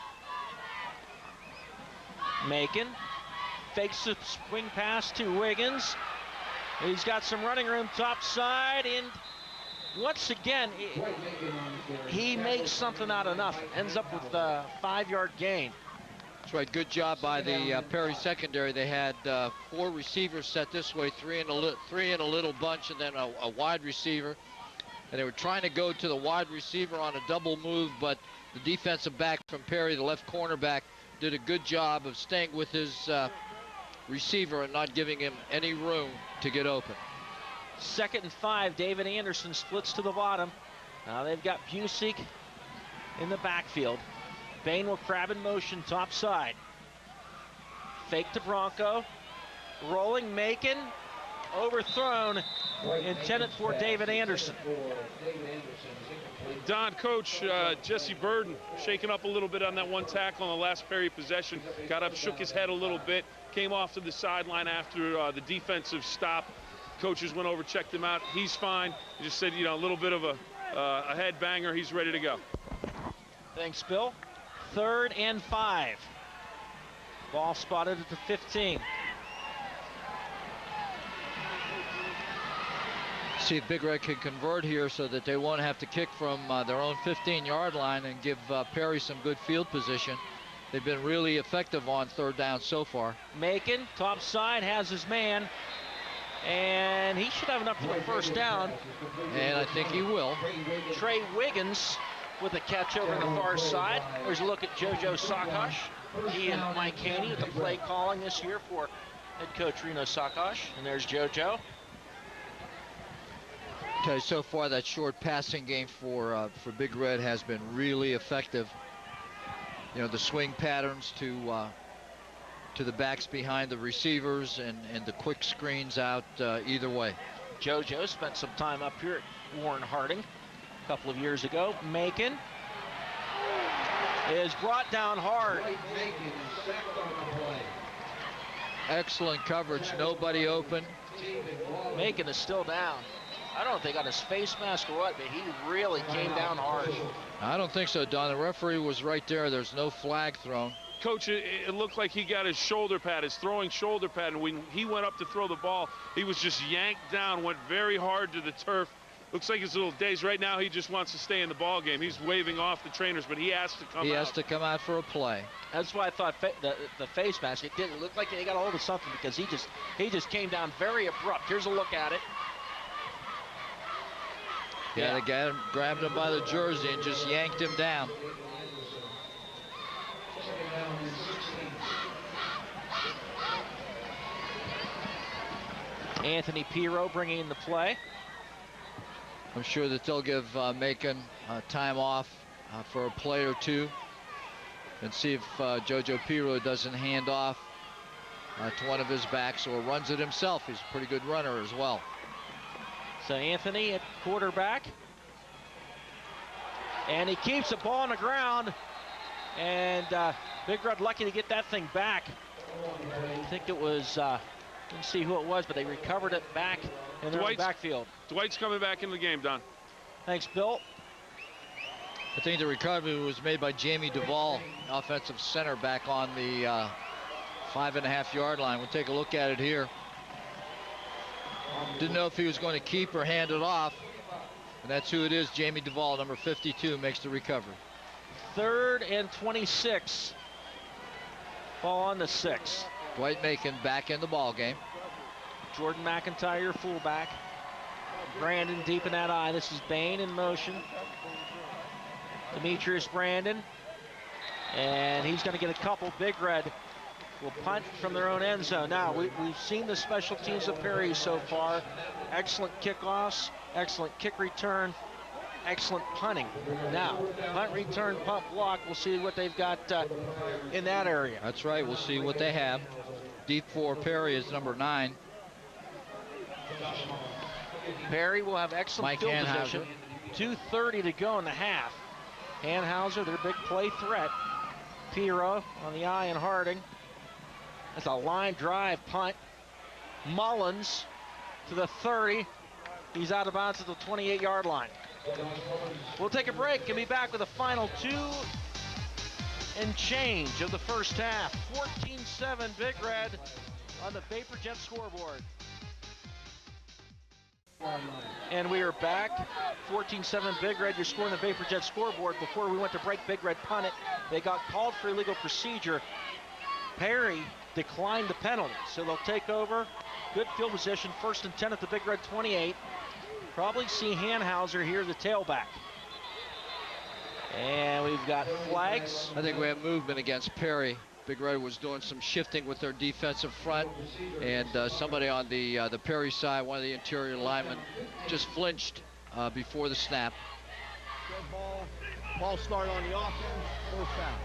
Macon fakes the swing pass to Wiggins. He's got some running room top side, and once again, he makes something out of nothing. Ends up with a 5-yard gain. That's right. Good job by the Perry secondary. They had 4 receivers set this way, three in a little bunch, and then a wide receiver. And they were trying to go to the wide receiver on a double move, but the defensive back from Perry, the left cornerback, did a good job of staying with his receiver and not giving him any room to get open. 2nd and 5. David Anderson splits to the bottom. Now they've got Busick in the backfield. Bain will crab in motion top side. Fake to Bronco. Rolling Macon. Overthrown. Intended for David Anderson. Don, Coach Jesse Burton shaking up a little bit on that one tackle on the last Perry possession. Got up, shook his head a little bit. Came off to the sideline after the defensive stop. Coaches went over, checked him out. He's fine. He just said, you know, a little bit of a head banger. He's ready to go. Thanks, Bill. 3rd and 5. Ball spotted at the 15. See if Big Red can convert here so that they won't have to kick from their own 15-yard line and give Perry some good field position. They've been really effective on 3rd down so far. Macon, top side, has his man. And he should have enough for the 1st down. And I think he will. Trey Wiggins with a catch over the far side. There's a look at JoJo Sakash. He and Mike Haney with the play calling this year for head coach Reno Sakash. And there's JoJo. Okay, so far that short passing game for Big Red has been really effective. You know, the swing patterns to the backs behind the receivers and the quick screens out either way. JoJo spent some time up here at Warren Harding a couple of years ago. Macon is brought down hard. Excellent coverage, nobody open. Macon is still down. I don't know if they got his face mask or what, but he really came down hard. I don't think so, Don. The referee was right there. There's no flag thrown. Coach, it looked like he got his shoulder pad, his throwing shoulder pad, and when he went up to throw the ball, he was just yanked down, went very hard to the turf. Looks like his little days. Right now, he just wants to stay in the ball game. He's waving off the trainers, but he has to come out. He has to come out for a play. That's why I thought the face mask, it didn't look like they got a hold of something because he just came down very abrupt. Here's a look at it. Yeah, they grabbed him by the jersey and just yanked him down. Anthony Pirro bringing in the play. I'm sure that they'll give Macon time off for a play or two and see if JoJo Pirro doesn't hand off to one of his backs or runs it himself. He's a pretty good runner as well. So Anthony at quarterback. And he keeps the ball on the ground. And Big Red lucky to get that thing back. I think it was, didn't see who it was, but they recovered it back in their own backfield. Dwight's coming back into the game, Don. Thanks, Bill. I think the recovery was made by Jamie Duvall, offensive center, back on the 5.5-yard line. We'll take a look at it here. Didn't know if he was going to keep or hand it off. And that's who it is. Jamie Duvall, number 52, makes the recovery. 3rd and 26. Ball on the 6. Dwight Macon back in the ball game. Jordan McIntyre, fullback. Brandon deep in that eye. This is Bain in motion. Demetrius Brandon. And he's going to get a couple. Big Red will punt from their own end zone. Now, we've seen the special teams of Perry so far. Excellent kickoffs, excellent kick return, excellent punting. Now, punt return, punt block, we'll see what they've got in that area. That's right, we'll see what they have. Deep for Perry is number 9. Perry will have excellent field position. 2:30 to go in the half. Hanhauser, their big play threat. Pirro on the eye and Harding. That's a line drive punt. Mullins to the 30. He's out of bounds at the 28-yard line. We'll take a break and be back with the final 2 and change of the first half. 14-7 Big Red on the Vapor Jet scoreboard. And we are back. 14-7 Big Red. You're scoring the Vapor Jet scoreboard. Before we went to break, Big Red punt it. They got called for illegal procedure. Perry declined the penalty, so they'll take over. Good field position, 1st and 10 at the Big Red 28. Probably see Hanhauser here, the tailback. And we've got flags. I think we have movement against Perry. Big Red was doing some shifting with their defensive front, and somebody on the Perry side, one of the interior linemen, just flinched before the snap. Ball start on the offense, first down.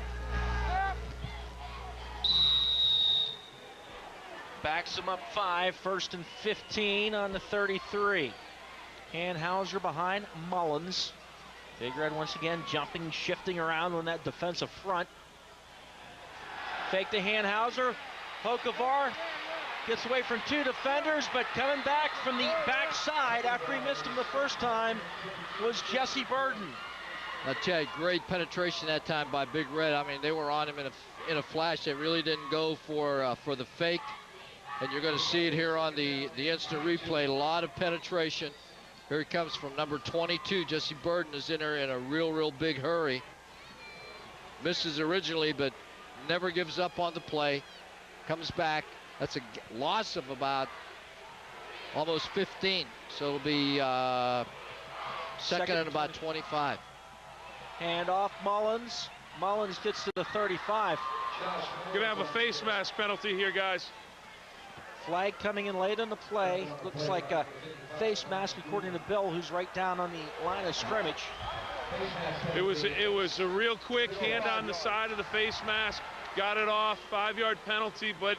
Backs him up 5, 1st and 15 on the 33. Hanhauser behind Mullins. Big Red once again jumping, shifting around on that defensive front. Fake to Hanhauser. Hokovar gets away from 2 defenders, but coming back from the backside after he missed him the first time was Jesse Burton. I tell you, great penetration that time by Big Red. I mean, they were on him in a flash. They really didn't go for the fake. And you're going to see it here on the instant replay. A lot of penetration. Here he comes from number 22. Jesse Burton is in there in a real big hurry. Misses originally, but never gives up on the play. Comes back. That's a loss of about almost 15. So it'll be second and about 25. Hand off Mullins. Mullins gets to the 35. Gonna have a face mask penalty here, guys. Flag coming in late on the play. Looks like a face mask according to Bill, who's right down on the line of scrimmage. It was a real quick hand on the side of the face mask. Got it off. 5-yard penalty, but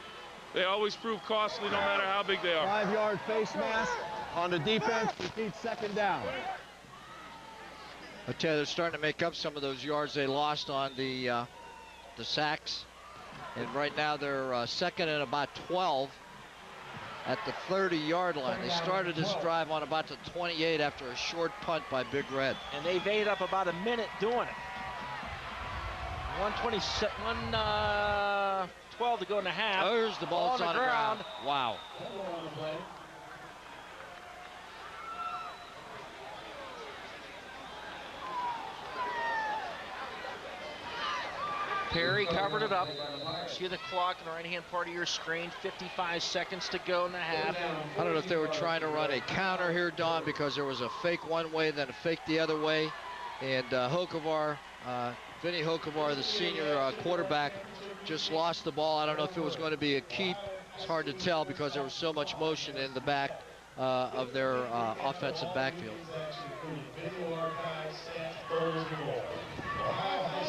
they always prove costly no matter how big they are. 5-yard face mask on the defense. Repeat, second down. I tell you, they're starting to make up some of those yards they lost on the sacks. And right now they're second and about 12 at the 30-yard line. They started this drive on about the 28 after a short punt by Big Red. And they've ate up about a minute doing it. 1:12 to go in the half. There's the ball on the ground. Wow. Perry covered it up. See the clock in the right-hand part of your screen. 55 seconds to go in the half. I don't know if they were trying to run a counter here, Don, because there was a fake one way, then a fake the other way. And Hokovar, Vinny Hokovar, the senior quarterback, just lost the ball. I don't know if it was going to be a keep. It's hard to tell because there was so much motion in the back of their offensive backfield.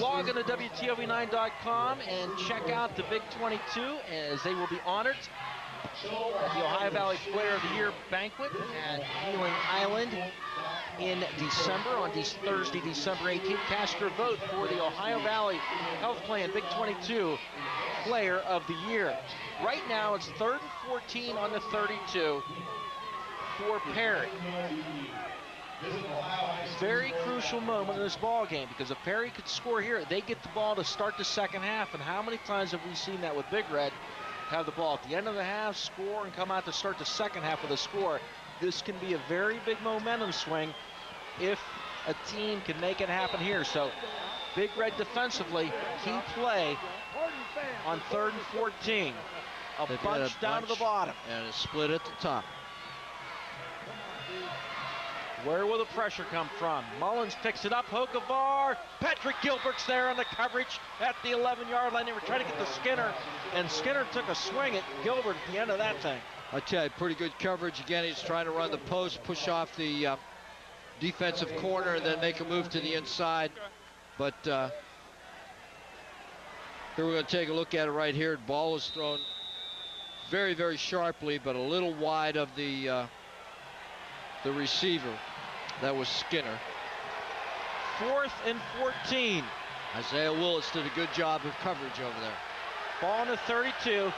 Log on to WTOV9.com and check out the Big 22 as they will be honored at the Ohio Valley Player of the Year banquet at Healing Island in December, on Thursday, December 18th. Cast your vote for the Ohio Valley Health Plan Big 22 Player of the Year. Right now it's 3rd and 14 on the 32 for Perry. Very crucial moment in this ball game, because if Perry could score here, they get the ball to start the second half. And how many times have we seen that with Big Red? Have the ball at the end of the half, score, and come out to start the second half with a score. This can be a very big momentum swing if a team can make it happen here. So Big Red defensively, key play on 3rd and 14. A bunch down to the bottom. And a split at the top. Where will the pressure come from? Mullins picks it up. Hokovar. Patrick Gilbert's there on the coverage at the 11-yard line. They were trying to get to Skinner, and Skinner took a swing at Gilbert at the end of that thing. I tell you, pretty good coverage. Again, he's trying to run the post, push off the defensive corner, and then make a move to the inside. But here we're going to take a look at it right here. The ball was thrown very sharply, but a little wide of the receiver. That was Skinner. 4th and 14. Isaiah Willis did a good job of coverage over there. Ball in the 32.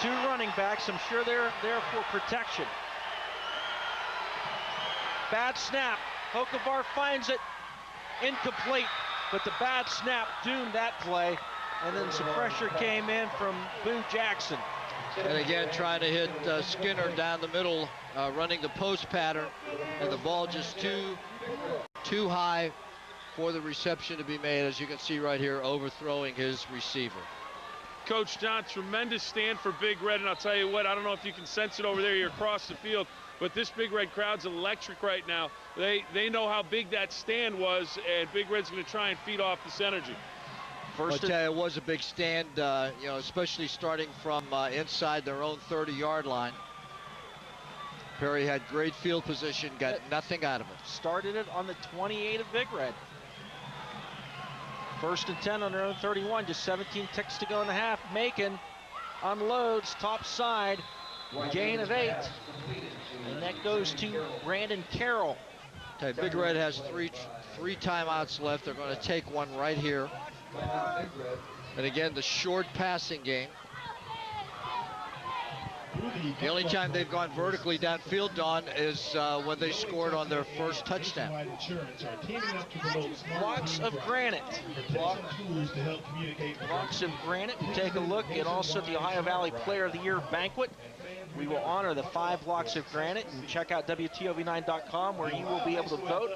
2 running backs. I'm sure they're there for protection. Bad snap. Hokovar finds it. Incomplete. But the bad snap doomed that play. And then some pressure came in from Boo Jackson. And again, trying to hit Skinner down the middle, running the post pattern, and the ball just too high for the reception to be made, as you can see right here, overthrowing his receiver. Coach John, tremendous stand for Big Red, and I'll tell you what, I don't know if you can sense it over there, you're across the field, but this Big Red crowd's electric right now. They know how big that stand was, and Big Red's going to try and feed off this energy. I'll tell you, it was a big stand, you know, especially starting from inside their own 30-yard line. Perry had great field position, got nothing out of it. Started it on the 28 of Big Red. 1st and 10 on their own 31, just 17 ticks to go in the half. Macon unloads top side, gain of 8. And that goes to Brandon Carroll. Okay, Big Red has three timeouts left. They're going to take one right here. And again, the short passing game. The only time they've gone vertically downfield, Don, is when they scored on their first touchdown. Blocks of granite. Blocks of granite. We take a look at also the Ohio Valley Player of the Year banquet. We will honor the 5 blocks of granite, and check out WTOV9.com where you will be able to vote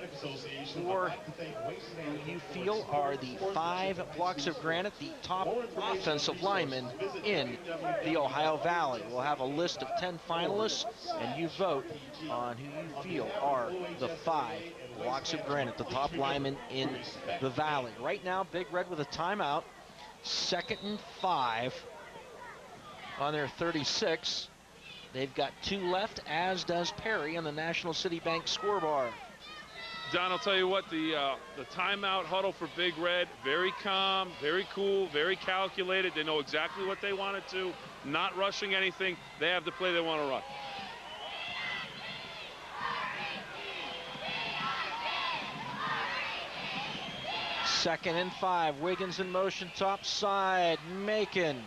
for who you feel are the 5 blocks of granite, the top offensive linemen in the Ohio Valley. We'll have a list of 10 finalists, and you vote on who you feel are the 5 blocks of granite, the top linemen in the Valley. Right now, Big Red with a timeout, 2nd and 5 on their 36. They've got 2 left, as does Perry on the National City Bank scoreboard. Don, I'll tell you what, the timeout huddle for Big Red, very calm, very cool, very calculated. They know exactly what they want to do, not rushing anything. They have the play they want to run. Second and 5, Wiggins in motion, top side, Macon.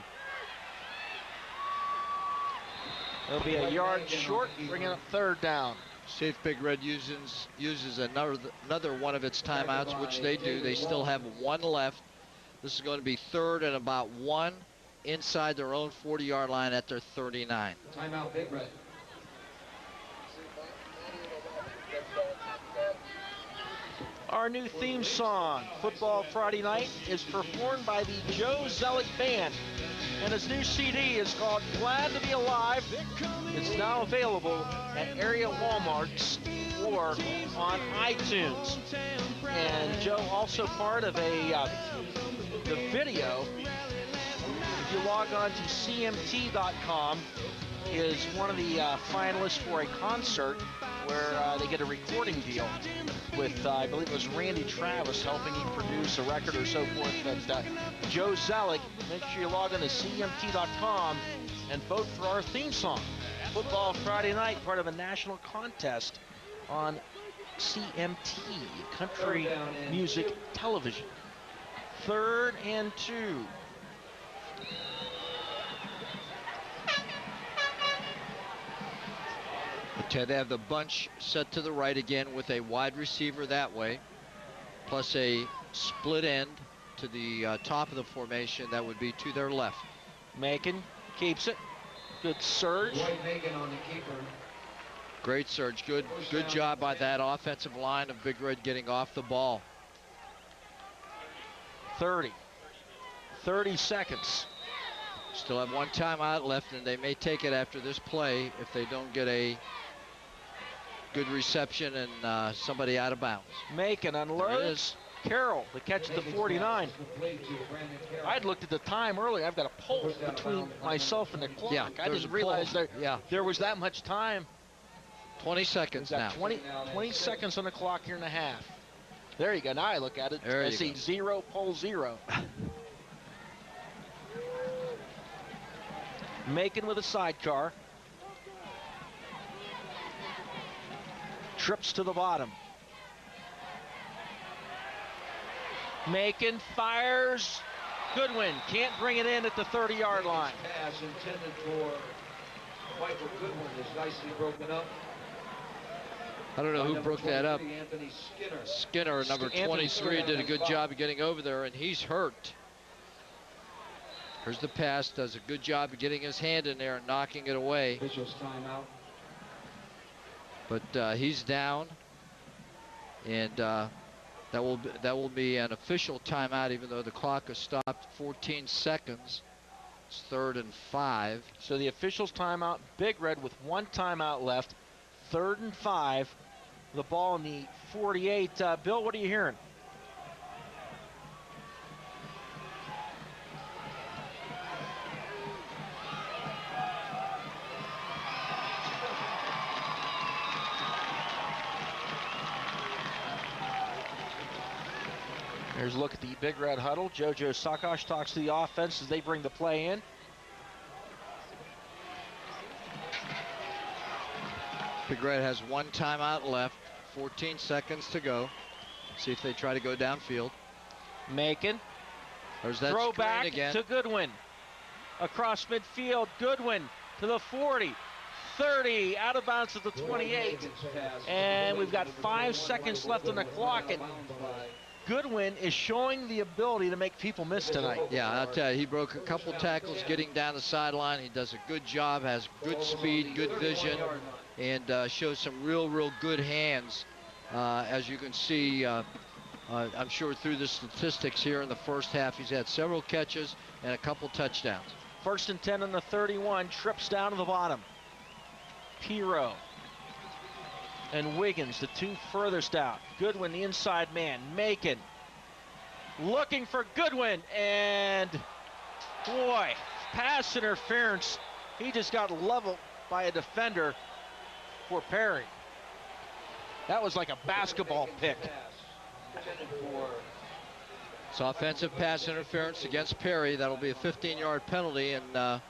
It'll be a yard short, bringing up 3rd down. See if Big Red uses another one of its timeouts, which they do. They still have 1 left. This is going to be 3rd and about 1 inside their own 40-yard line at their 39. Timeout, Big Red. Our new theme song, Football Friday Night, is performed by the Joe Zellick Band. And his new CD is called Glad to Be Alive. It's now available at area Walmarts or on iTunes. And Joe, also part of the video, if you log on to cmt.com, is one of the finalists for a concert where they get a recording deal with, I believe it was Randy Travis helping him produce a record or so forth. But Joe Zellick, make sure you log on to cmt.com and vote for our theme song. Football Friday Night, part of a national contest on CMT, Country Music Television. 3rd and 2. Okay, they have the bunch set to the right again with a wide receiver that way, plus a split end to the top of the formation that would be to their left. Macon keeps it. Good surge. Great surge. Good job by that offensive line of Big Red getting off the ball. 30 seconds. Still have 1 timeout left, and they may take it after this play if they don't get a good reception and somebody out of bounds. Macon unloads. Carroll, the catch at the 49. I'd looked at the time earlier. I've got a pulse between myself and the clock. Yeah, I didn't realize there was that much time. 20 seconds now. 20 seconds on the clock here and a half. There you go. Now I look at it. I see 0, pull 0. Macon with a sidecar. Trips to the bottom. Macon fires. Goodwin can't bring it in at the 30-yard line. Pass intended for Michael Goodwin is nicely broken up. I don't know who broke that up. Skinner, number 23, did a good job of getting over there, and he's hurt. Here's the pass, does a good job of getting his hand in there and knocking it away. Officials timeout. But he's down, and that will be an official timeout, even though the clock has stopped 14 seconds. It's 3rd and 5. So the officials timeout, Big Red with 1 timeout left, 3rd and 5. The ball in the 48. Bill, what are you hearing? Here's a look at the Big Red huddle. JoJo Sakash talks to the offense as they bring the play in. Big Red has 1 timeout left, 14 seconds to go. See if they try to go downfield. Macon. There's that throw screen back again. to Goodwin. Across midfield, Goodwin to the 40. 30, out of bounds at the 28. And we've got 5 seconds left on the clock. And Goodwin is showing the ability to make people miss tonight. Yeah, I'll tell you, he broke a couple tackles getting down the sideline. He does a good job, has good speed, good vision, and shows some real good hands. As you can see, I'm sure through the statistics here in the first half, he's had several catches and a couple touchdowns. 1st and 10 on the 31, trips down to the bottom. Piro and Wiggins, the 2 furthest out. Goodwin, the inside man. Macon looking for Goodwin, and boy, pass interference. He just got leveled by a defender for Perry. That was like a basketball pick. It's offensive pass interference against Perry. That'll be a 15-yard penalty, and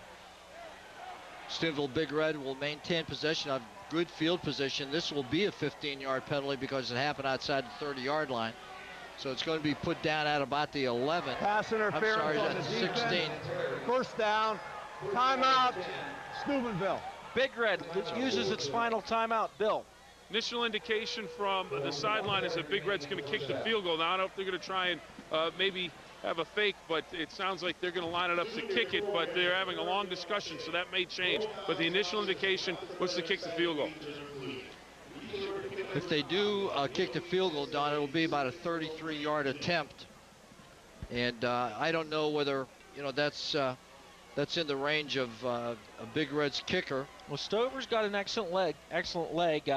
Steubenville Big Red will maintain possession of good field position. This will be a 15-yard penalty because it happened outside the 30-yard line. So it's going to be put down at about the 11. Pass interference I'm sorry, on that's the 16. defense. First down. Timeout. Steubenville. Big Red uses its final timeout. Bill. Initial indication from the sideline is that Big Red's going to kick the field goal. Now I don't know if they're going to try and maybe have a fake, but it sounds like they're going to line it up to kick it, but they're having a long discussion, so that may change. But the initial indication was to kick the field goal. If they do kick the field goal, Don, it'll be about a 33-yard attempt. And I don't know whether, that's in the range of a Big Red's kicker. Well, Stover's got an excellent leg.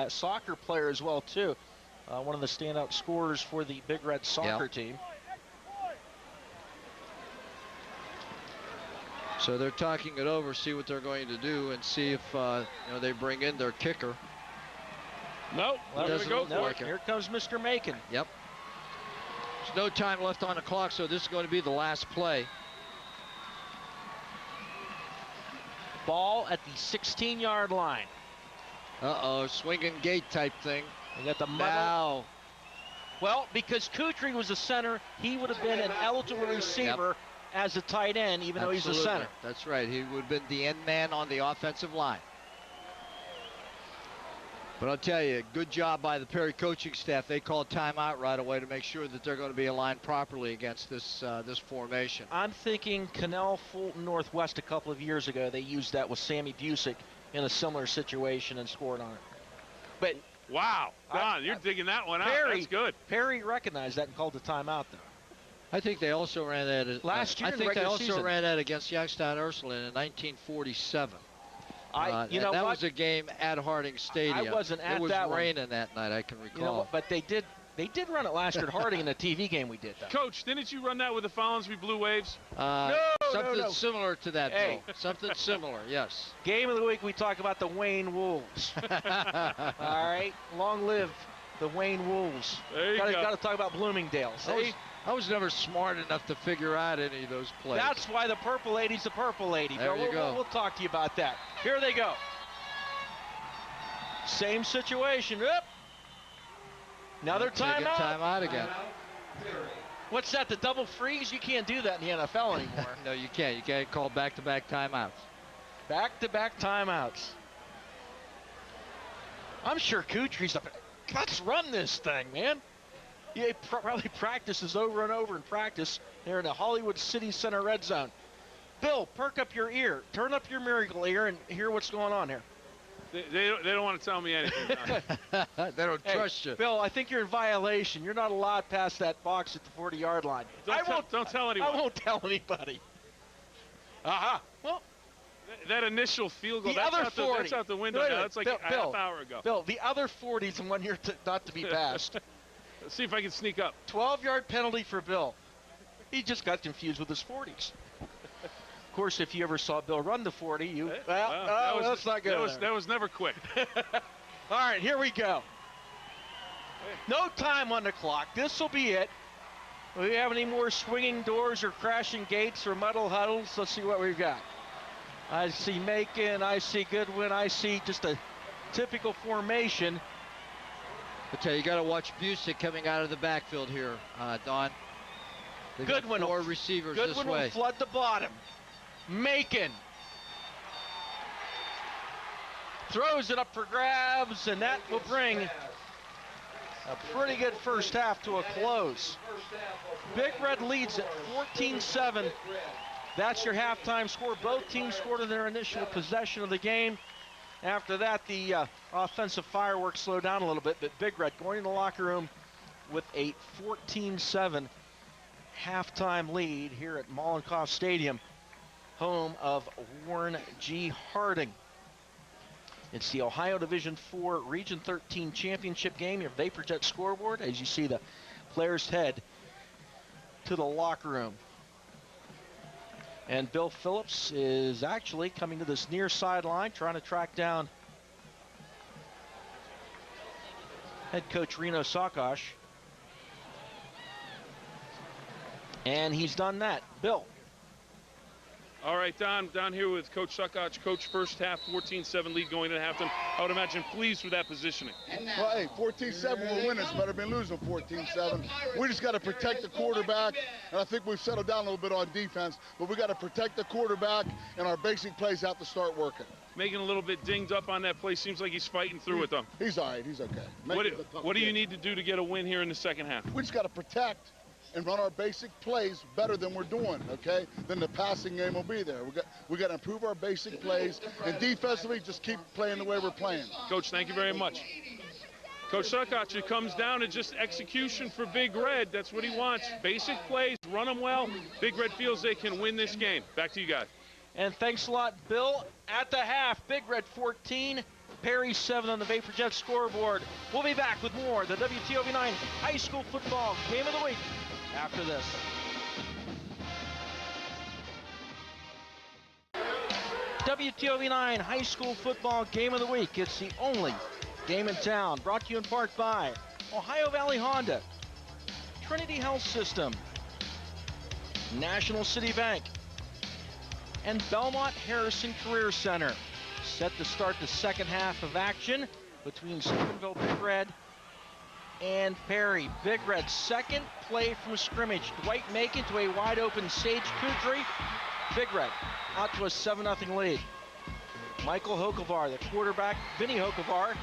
Soccer player as well, too. One of the standout scorers for the Big Red soccer team. So they're talking it over, see what they're going to do, and see if they bring in their kicker. Nope, well, they're going to go for it. Here comes Mr. Macon. Yep. There's no time left on the clock, so this is going to be the last play. Ball at the 16-yard line. Uh-oh, swinging gate type thing. We got the muddle. Now. Well, because Kutry was a center, he would have been an eligible receiver as a tight end, even though he's a center. That's right. He would have been the end man on the offensive line. But I'll tell you, good job by the Perry coaching staff. They called timeout right away to make sure that they're going to be aligned properly against this formation. I'm thinking Canal Fulton Northwest a couple of years ago. They used that with Sammy Busick in a similar situation and scored on it. But wow, Don, you're digging that one out. That's good. Perry recognized that and called the timeout, though. I think they also ran that last year. I think they also ran that against Youngstown Ursuline in 1947. That was a game at Harding Stadium. I wasn't at that one. It was raining that night, I can recall. But they did run it last year at Harding in a TV game we did, though. Coach, didn't you run that with the Follinsby Blue Waves? Something similar to that, Bill. Something similar, yes. Game of the week, we talk about the Wayne Wolves. All right, long live the Wayne Wolves. There you go. Got to talk about Bloomingdale. See? I was never smart enough to figure out any of those plays. That's why the Purple Lady's the Purple Lady. There you go. We'll talk to you about that. Here they go. Same situation. Oop. Another timeout. Timeout again. What's that, the double freeze? You can't do that in the NFL anymore. No, you can't. You can't call back-to-back timeouts. Back-to-back timeouts. I'm sure Kutry's up. Let's run this thing, man. He probably practices over and over in practice there in the Hollywood City Center red zone. Bill, perk up your ear. Turn up your miracle ear and hear what's going on here. They don't want to tell me anything. They don't trust you. Bill, I think you're in violation. You're not allowed past that box at the 40-yard line. Don't tell anyone. I won't tell anybody. Well, that initial field goal, that's out the window now. That's like a half hour ago. Bill, the other 40's the one you're not to be passed. Let's see if I can sneak up. 12-yard penalty for Bill. He just got confused with his 40s. Of course, if you ever saw Bill run the 40, that's not good. That was never quick. All right, here we go. No time on the clock. This will be it. Do we have any more swinging doors or crashing gates or muddle huddles? Let's see what we've got. I see Macon, I see Goodwin, I see just a typical formation. I tell you, got to watch Busick coming out of the backfield here, Don. They've got Goodwin, 4 receivers this Goodwin way. will flood the bottom. Macon throws it up for grabs, and that will bring a pretty good first half to a close. Big Red leads at 14-7. That's your halftime score. Both teams scored in their initial possession of the game. After that, the offensive fireworks slowed down a little bit, but Big Red going in the locker room with a 14-7 halftime lead here at Mollenkoff Stadium, home of Warren G. Harding. It's the Ohio Division IV Region 13 championship game. Your VaporJet scoreboard as you see the players head to the locker room. And Bill Phillips is actually coming to this near sideline, trying to track down head coach Reno Sakosh. And he's done that. Bill. All right, Don, down here with Coach Sakoch. Coach, first half, 14-7 lead going into halftime. I would imagine pleased with that positioning. Well, hey, 14-7, we're winners. Better been losing 14-7. We just got to protect the quarterback, and I think we've settled down a little bit on defense, but we got to protect the quarterback, and our basic plays have to start working. Making a little bit dinged up on that play. Seems like he's fighting through it, though. He's all right. He's okay. What do you need to do to get a win here in the second half? We just got to protect and run our basic plays better than we're doing, okay? Then the passing game will be there. We got to improve our basic plays, and defensively just keep playing the way we're playing. Coach, thank you very much. Coach Sakoch, it comes down to just execution for Big Red. That's what he wants. Basic plays, run them well. Big Red feels they can win this game. Back to you guys. And thanks a lot, Bill. At the half, Big Red 14, Perry 7 on the VaporJet scoreboard. We'll be back with more of the WTOV9 High School Football Game of the Week after this. WTOV9 High School Football Game of the Week. It's the only game in town. Brought to you in part by Ohio Valley Honda, Trinity Health System, National City Bank, and Belmont Harrison Career Center. Set to start the second half of action between Steubenville Big Red and Perry. Big Red's second play from scrimmage. Dwight Macon to a wide open Sage Kudry. Big Red out to a 7-0 lead. Michael Hokovar, the quarterback, Vinny Hokovar,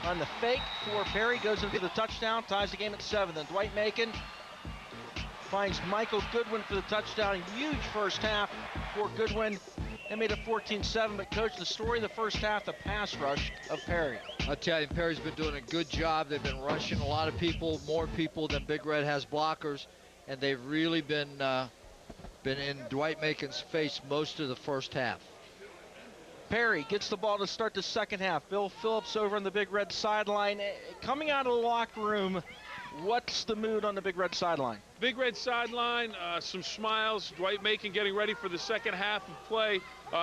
on the fake for Perry, goes into the touchdown, ties the game at 7. Then Dwight Macon finds Michael Goodwin for the touchdown. Huge first half for Goodwin. They made it 14-7, but Coach, the story of the first half, the pass rush of Perry. I'll tell you, Perry's been doing a good job. They've been rushing a lot of people, more people than Big Red has blockers, and they've really been in Dwight Macon's face most of the first half. Perry gets the ball to start the second half. Bill Phillips over on the Big Red sideline. Coming out of the locker room, what's the mood on the Big Red sideline? Big Red sideline, some smiles. Dwight Macon getting ready for the second half of play.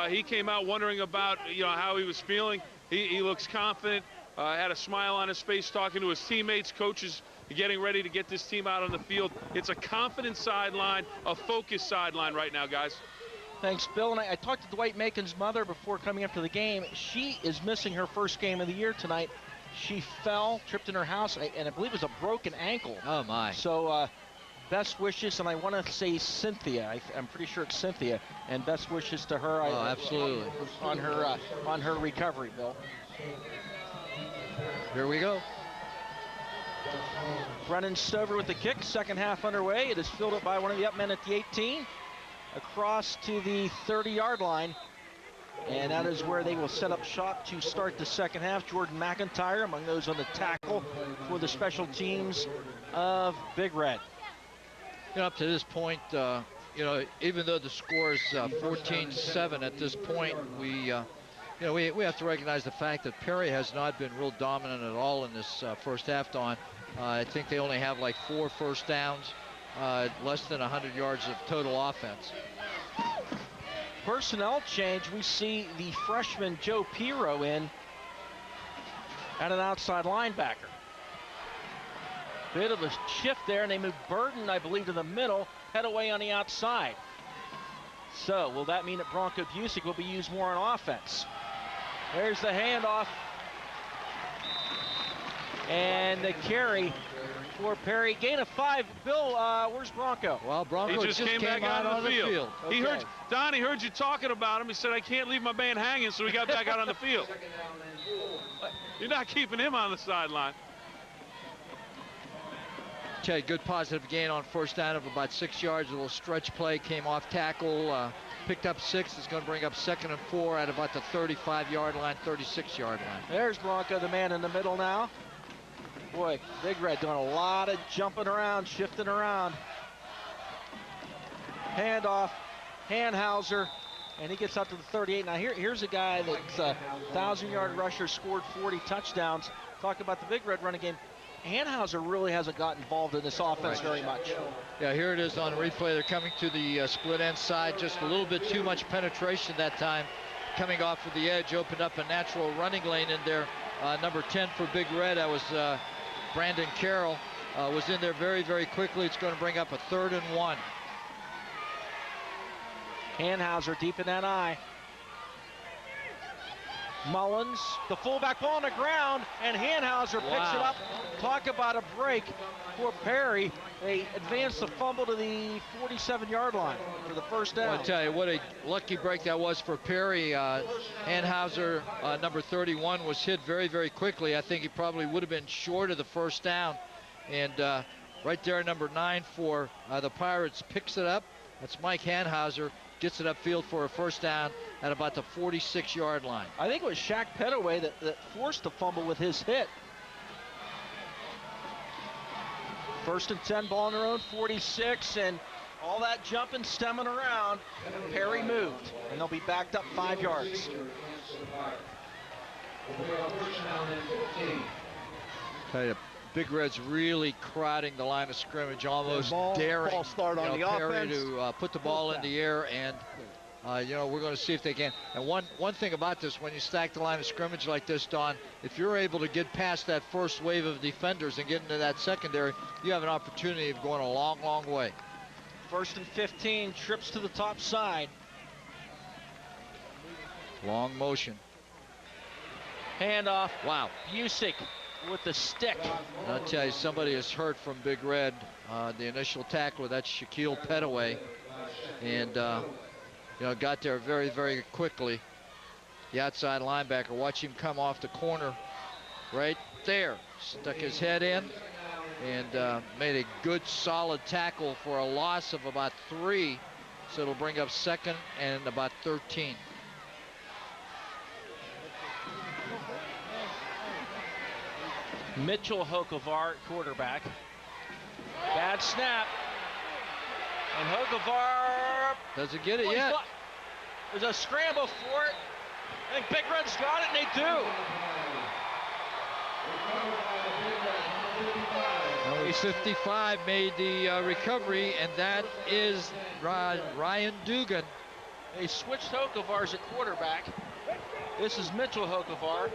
He came out wondering about how he was feeling. He looks confident, had a smile on his face talking to his teammates, coaches, getting ready to get this team out on the field. It's a confident sideline, a focused sideline right now, guys. Thanks, Bill. And I talked to Dwight Macon's mother before coming up to the game. She is missing her first game of the year tonight. She fell, tripped in her house, and I believe it was a broken ankle. Oh, my. So best wishes, and I want to say Cynthia. I'm pretty sure it's Cynthia, and best wishes to her. Oh, absolutely. On her recovery, Bill. Here we go. Brennan Stover with the kick. Second half underway. It is fielded by one of the up men at the 18. Across to the 30-yard line. And that is where they will set up shop to start the second half. Jordan McIntyre among those on the tackle for the special teams of Big Red. Up to this point, even though the score is 14-7 at this point, we have to recognize the fact that Perry has not been real dominant at all in this first half, Don. I think they only have like 4 first downs, less than 100 yards of total offense. Personnel change, we see the freshman Joe Piro in at an outside linebacker. Bit of a shift there, and they move Burton, I believe, to the middle, head away on the outside. So will that mean that Bronco Busick will be used more on offense? There's the handoff. And the carry for Perry. Gain of 5. Bill, where's Bronco? Well, Bronco he just came back out on the field. Okay. He heard, Don, he heard you talking about him. He said, I can't leave my man hanging, so he got back out on the field. You're not keeping him on the sideline. Okay, good positive gain on first down of about 6 yards. A little stretch play, came off tackle, picked up 6. It's going to bring up 2nd and 4 at about the 35-yard line, 36-yard line. There's Bronco, the man in the middle now. Boy, Big Red doing a lot of jumping around, shifting around. Handoff, Hanhauser, and he gets up to the 38. Now here's a guy that's a 1,000-yard rusher, scored 40 touchdowns. Talk about the Big Red running game. Hanhauser really hasn't got involved in this offense very much. Yeah, here it is on replay. They're coming to the split end side. Just a little bit too much penetration that time. Coming off of the edge, opened up a natural running lane in there. Number 10 for Big Red, that was Brandon Carroll, was in there very, very quickly. It's going to bring up a 3rd and 1. Hanhauser deep in that eye. Mullins, the fullback ball on the ground, and Hanhauser picks it up. Talk about a break for Perry. They advance the fumble to the 47-yard line for the first down. I'll tell you what a lucky break that was for Perry. Hanhauser, number 31, was hit very, very quickly. I think he probably would have been short of the first down. And right there, number 9 for the Pirates picks it up. That's Mike Hanhauser. Gets it upfield for a first down at about the 46-yard line. I think it was Shaq Petaway that forced the fumble with his hit. 1st and 10, ball on their own 46, and all that jumping, stemming around. Perry moved, and they'll be backed up 5 yards. Tell you, Big Red's really crowding the line of scrimmage, almost daring ball start on the Perry offense. to put the ball in the air, and we're going to see if they can. And one thing about this, when you stack the line of scrimmage like this, Don, if you're able to get past that first wave of defenders and get into that secondary, you have an opportunity of going a long, long way. 1st and 15, trips to the top side. Long motion. Handoff. Wow. Busick with the stick. I'll tell you, somebody is hurt from Big Red. The initial tackler, that's Shaquille Petaway, and got there very, very quickly. The outside linebacker, watch him come off the corner right there. Stuck his head in and made a good, solid tackle for a loss of about 3. So it'll bring up 2nd and about 13. Mitchell Hokovar, quarterback. Bad snap. And Hokovar doesn't get it yet. There's a scramble for it. I think Big Red's got it, and they do. Number 55 made the recovery, and that is Ryan Dugan. They switched Hokovars at quarterback. This is Mitchell Hokovar.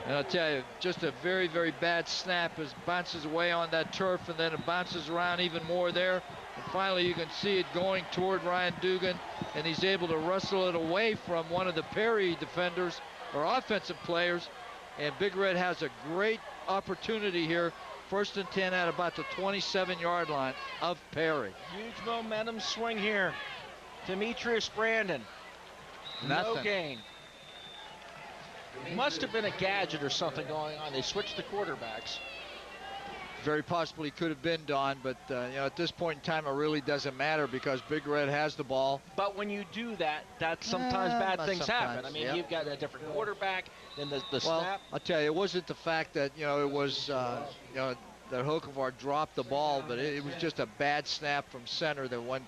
And I'll tell you, just a very, very bad snap as bounces away on that turf, and then it bounces around even more there. And finally, you can see it going toward Ryan Dugan, and he's able to wrestle it away from one of the Perry defenders or offensive players. And Big Red has a great opportunity here. 1st and 10 at about the 27-yard line of Perry. Huge momentum swing here. Demetrius Brandon. Nothing. No gain. Must have been a gadget or something going on. They switched the quarterbacks. Very possibly could have been, Don, but at this point in time, it really doesn't matter because Big Red has the ball. But when you do that, sometimes bad things happen. I mean, yep. You've got a different quarterback, then the Well, snap. I'll tell you, it wasn't the fact that, it was, that Hokovar dropped the ball, but it was just a bad snap from center that went,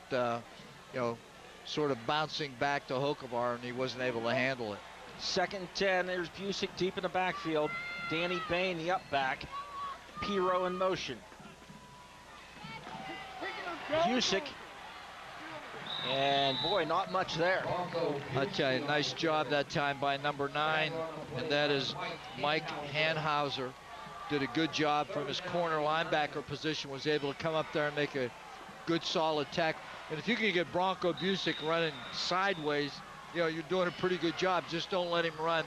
sort of bouncing back to Hokovar, and he wasn't able to handle it. 2nd and 10, there's Busick deep in the backfield. Danny Bain, the up back. Piro in motion. Busick. And boy, not much there. I'll tell you, nice job that time by number 9, and that is Mike Hanhauser. did a good job from his corner linebacker position, was able to come up there and make a good solid tackle. And if you can get Bronco Busick running sideways, you know, you're doing a pretty good job. Just don't let him run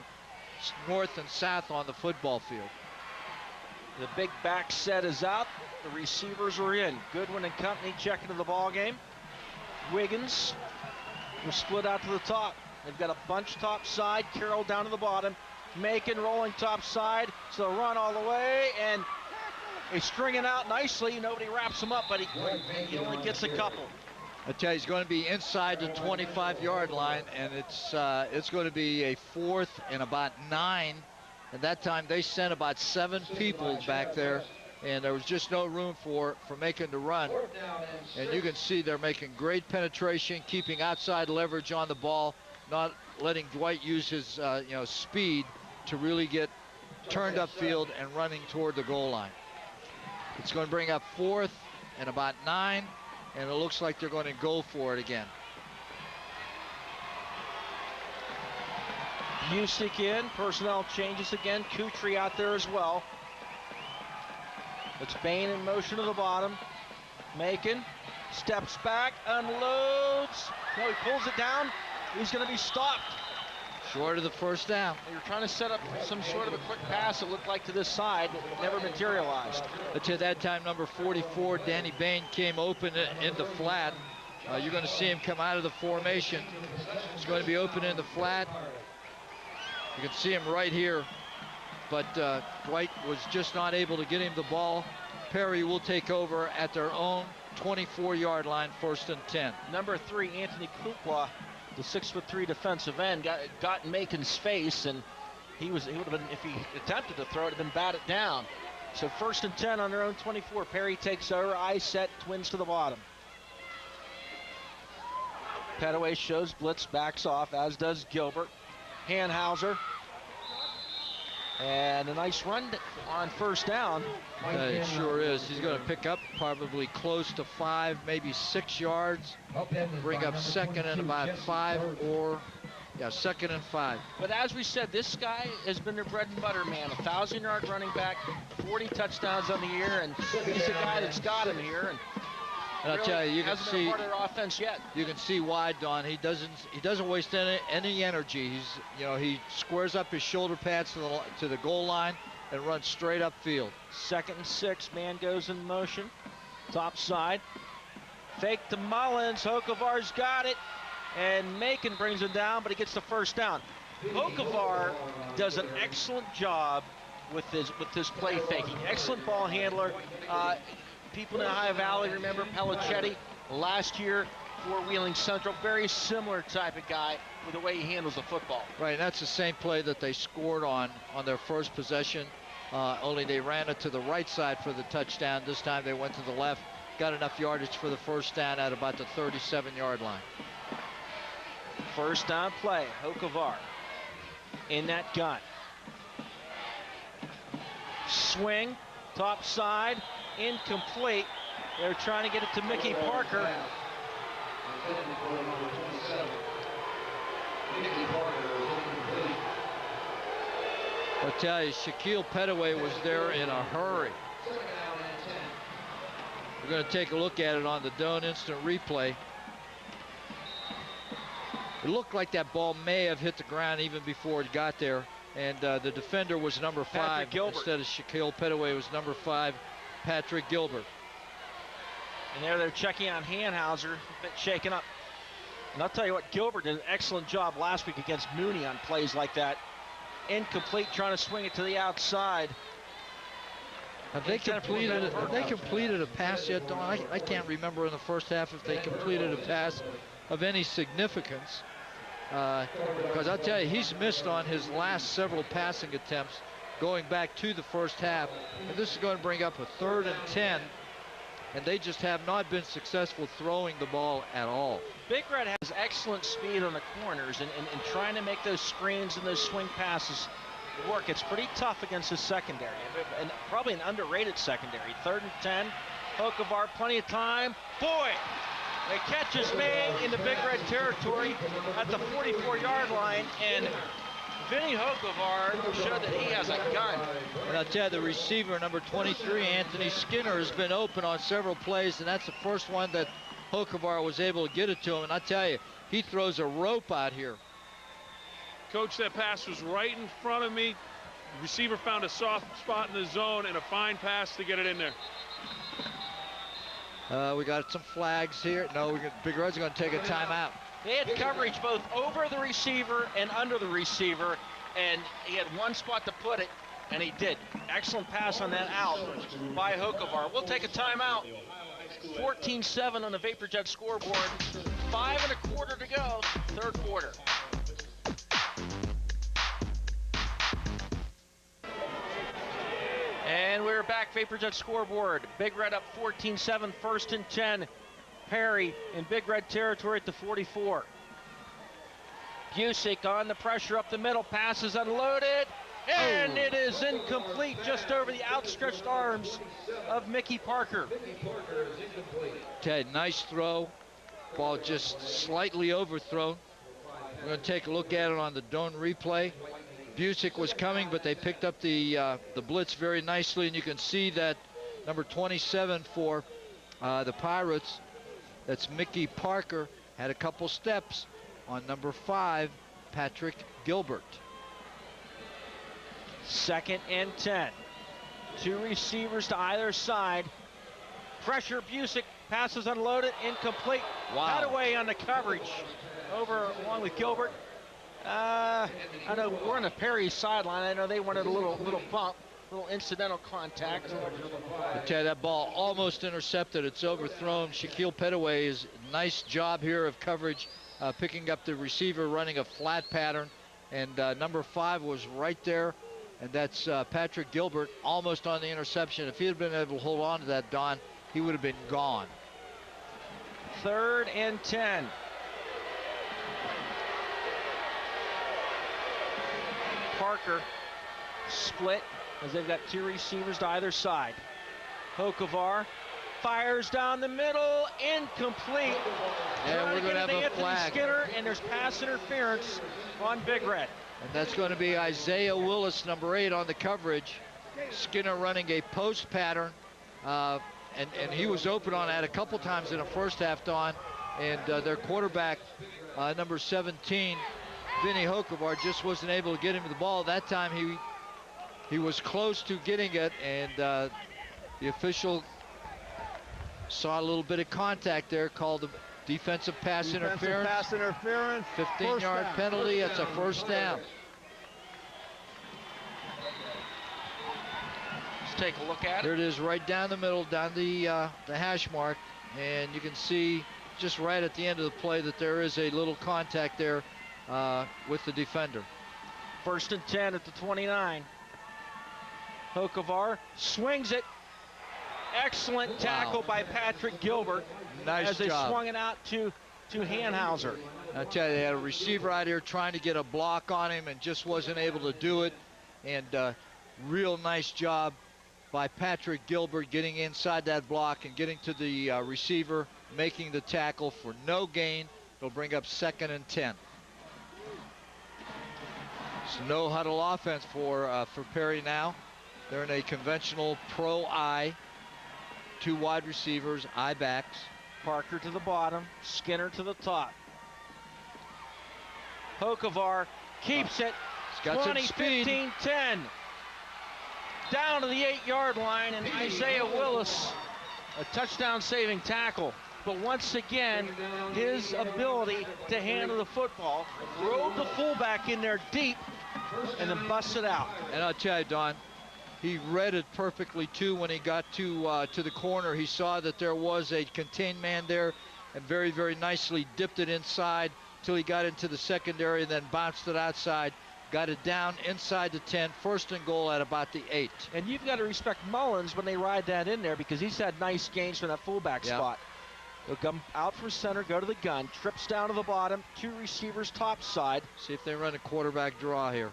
north and south on the football field. The big back set is out. The receivers are in. Goodwin and company check into the ball game. Wiggins will split out to the top. They've got a bunch top side. Carroll down to the bottom. Macon rolling top side. So run all the way, and he's stringing out nicely. Nobody wraps him up, but he only gets a couple. I tell you, he's going to be inside the 25-yard line, and it's going to be a 4th and about 9. At that time, they sent about 7 people back there, and there was just no room for Macon to run. And you can see they're making great penetration, keeping outside leverage on the ball, not letting Dwight use his speed to really get turned upfield and running toward the goal line. It's going to bring up 4th and about 9, and it looks like they're going to go for it again. Busick in, personnel changes again. Kutry out there as well. It's Bain in motion to the bottom. Macon steps back, unloads. No, he pulls it down. He's going to be stopped. Short of the first down. They were trying to set up some sort of a quick pass, it looked like, to this side. It never materialized. But at that time, number 44, Danny Bain, came open in the flat. You're going to see him come out of the formation. He's going to be open in the flat. You can see him right here. But Dwight was just not able to get him the ball. Perry will take over at their own 24-yard line, 1st and 10. Number 3, Anthony Kupla, the 6'3" defensive end, got in Macon's face, and he would have been, if he attempted to throw it, have been batted down. So 1st and 10 on their own 24. Perry takes over, eye set, twins to the bottom. Petaway shows blitz, backs off, as does Gilbert. Hanhauser. And a nice run on 1st down. It sure is. He's going to pick up probably close to 5, maybe 6 yards. Bring up 2nd and about 5, or 2nd and 5. But as we said, this guy has been their bread and butter man. 1,000-yard running back, 40 touchdowns on the year, and he's the guy that's got him here. And I'll tell you, you can see part of their offense yet. You can see why, Don. He doesn't waste any energy. He squares up his shoulder pads to the goal line and runs straight upfield. 2nd and 6, man goes in motion, top side, fake to Mullins. Hokovar's got it, and Macon brings him down, but he gets the 1st down. Hokovar does an excellent job with his play faking. Excellent ball handler. People in the Ohio Valley remember Pelicetti last year for Wheeling Central. Very similar type of guy with the way he handles the football. Right, and that's the same play that they scored on their first possession, only they ran it to the right side for the touchdown. This time they went to the left, got enough yardage for the 1st down at about the 37-yard line. 1st down play, Hokovar in that gun. Swing, top side, incomplete. They're trying to get it to Mickey Parker. I'll tell you, Shaquille Petaway was there in a hurry. We're going to take a look at it on the Doan instant replay. It looked like that ball may have hit the ground even before it got there. And the defender was number 5 instead of Shaquille Petaway. Was number 5, Patrick Gilbert. And there they're checking on Hanhauser, a bit shaken up. And I'll tell you what, Gilbert did an excellent job last week against Mooney on plays like that. Incomplete, trying to swing it to the outside. Have they completed a pass yet, Don? I can't remember in the 1st half if they completed a pass of any significance. Because I'll tell you, he's missed on his last several passing attempts going back to the 1st half. And this is going to bring up a 3rd and 10. And they just have not been successful throwing the ball at all. Big Red has excellent speed on the corners, and trying to make those screens and those swing passes work. It's pretty tough against the secondary, and probably an underrated secondary. 3rd and 10, Hokovar, plenty of time. Boy, the catch is made in the Big Red territory at the 44-yard line, and Vinny Hokovar showed that he has a gun. And I'll tell you, the receiver, number 23, Anthony Skinner, has been open on several plays, and that's the first one that Hokovar was able to get it to him. And I tell you, he throws a rope out here. Coach, that pass was right in front of me. The receiver found a soft spot in the zone and a fine pass to get it in there. We got some flags here. No, Big Red's going to take a timeout. They had coverage both over the receiver and under the receiver, and he had one spot to put it, and he did. Excellent pass on that out by Hokovar. We'll take a timeout. 14-7 on the Vapor Jet scoreboard. 5 1/4 to go, third quarter. And we're back, Vapor Jet scoreboard. Big Red up 14-7, 1st and 10. Perry in Big Red territory at the 44. Busick on the pressure up the middle, passes unloaded, and it is incomplete just over the outstretched arms of Mickey Parker. Ted, nice throw. Ball just slightly overthrown. We're going to take a look at it on the Doan replay. Busick was coming, but they picked up the blitz very nicely, and you can see that number 27 for the Pirates, that's Mickey Parker, had a couple steps on number 5, Patrick Gilbert. 2nd and 10. 2 receivers to either side. Pressure, Busick, passes unloaded, incomplete. Wow. Cut away on the coverage over along with Gilbert. I know we're on the Perry sideline. I know they wanted a little bump, little incidental contact. I tell you, that ball almost intercepted. It's overthrown. Shaquille Petaway is nice job here of coverage, picking up the receiver, running a flat pattern, and number 5 was right there, and that's Patrick Gilbert, almost on the interception. If he had been able to hold on to that, Don, he would have been gone. 3rd and 10. Parker split as they've got 2 receivers to either side. Hokovar fires down the middle, incomplete. And we're going to have a flag. Skinner, and there's pass interference on Big Red. And that's going to be Isaiah Willis, number 8, on the coverage. Skinner running a post pattern, and he was open on that a couple times in the first half, Don. And their quarterback, number 17, Vinny Hokovar, just wasn't able to get him the ball. That time he was close to getting it, and the official saw a little bit of contact there, called a defensive pass interference. 15-yard penalty. That's a first down. Let's take a look at it. There it is, right down the middle, down the hash mark, and you can see just right at the end of the play that there is a little contact there with the defender. 1st and 10 at the 29. Hokovar swings it. Excellent tackle by Patrick Gilbert. Nice as they job. swung it out to Hanhauser. I tell you, they had a receiver out here trying to get a block on him and just wasn't able to do it. And real nice job by Patrick Gilbert getting inside that block and getting to the receiver, making the tackle for no gain. It'll bring up 2nd and 10. It's no huddle offense for Perry now. They're in a conventional pro I. 2 wide receivers, I backs. Parker to the bottom, Skinner to the top. Hokovar keeps it. Got 20, some speed. 15, 10. Down to the 8-yard line, and Isaiah Willis, a touchdown saving tackle. But once again, his ability to handle the football, rode the fullback in there deep, and then busted out. And I'll tell you, Don, he read it perfectly too when he got to the corner. He saw that there was a contained man there, and very, very nicely dipped it inside till he got into the secondary, and then bounced it outside. Got it down inside the 10, 1st and goal at about the 8. And you've got to respect Mullins when they ride that in there, because he's had nice gains from that fullback spot. He'll come out from center, go to the gun, trips down to the bottom, 2 receivers top side. See if they run a quarterback draw here.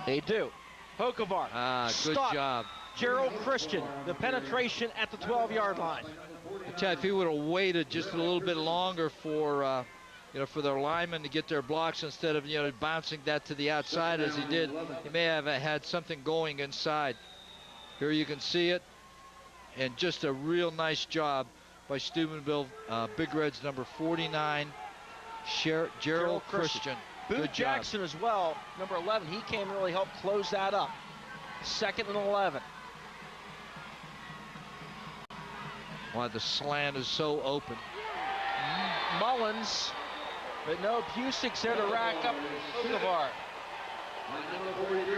They do. Hokovar. Good job. Gerald Christian, the penetration at the 12-yard line. I tell you, if he would have waited just a little bit longer for for their linemen to get their blocks instead of, bouncing that to the outside as he did. He may have had something going inside. Here you can see it, and just a real nice job by Steubenville. Big Red's number 49, Gerald Christian. Boot Jackson as well, number 11. He came and really helped close that up. 2nd and 11. Why the slant is so open. Mullins, but no, Busick's there to rack up Okavar.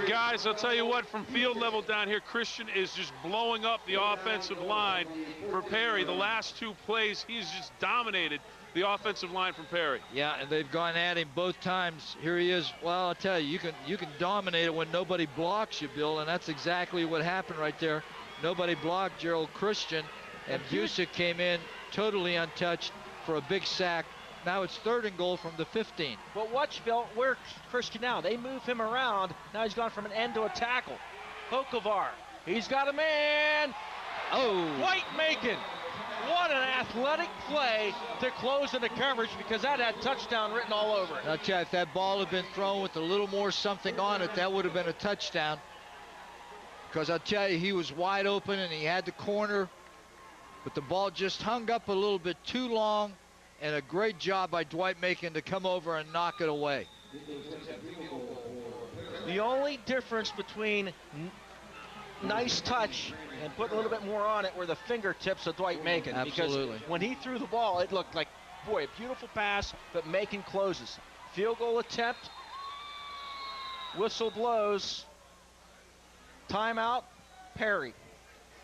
Guys, I'll tell you what, from field level down here, Christian is just blowing up the offensive line for Perry. The last 2 plays, he's just dominated the offensive line from Perry. Yeah, and they've gone at him both times. Here he is. Well, I'll tell you, you can dominate it when nobody blocks you, Bill, and that's exactly what happened right there. Nobody blocked Gerald Christian, and Busick came in totally untouched for a big sack. Now it's 3rd and goal from the 15. But watch, Bill, where's Christian now? They move him around. Now he's gone from an end to a tackle. Okavar, he's got a man. Oh. Dwight Macon. What an athletic play to close into coverage, because that had touchdown written all over it. Now, Chad, if that ball had been thrown with a little more something on it, that would have been a touchdown. Because I'll tell you, he was wide open and he had the corner, but the ball just hung up a little bit too long, and a great job by Dwight Macon to come over and knock it away. The only difference between nice touch and put a little bit more on it were the fingertips of Dwight Macon. Absolutely. Because when he threw the ball, it looked like, boy, a beautiful pass, but Macon closes. Field goal attempt. Whistle blows. Timeout, Perry.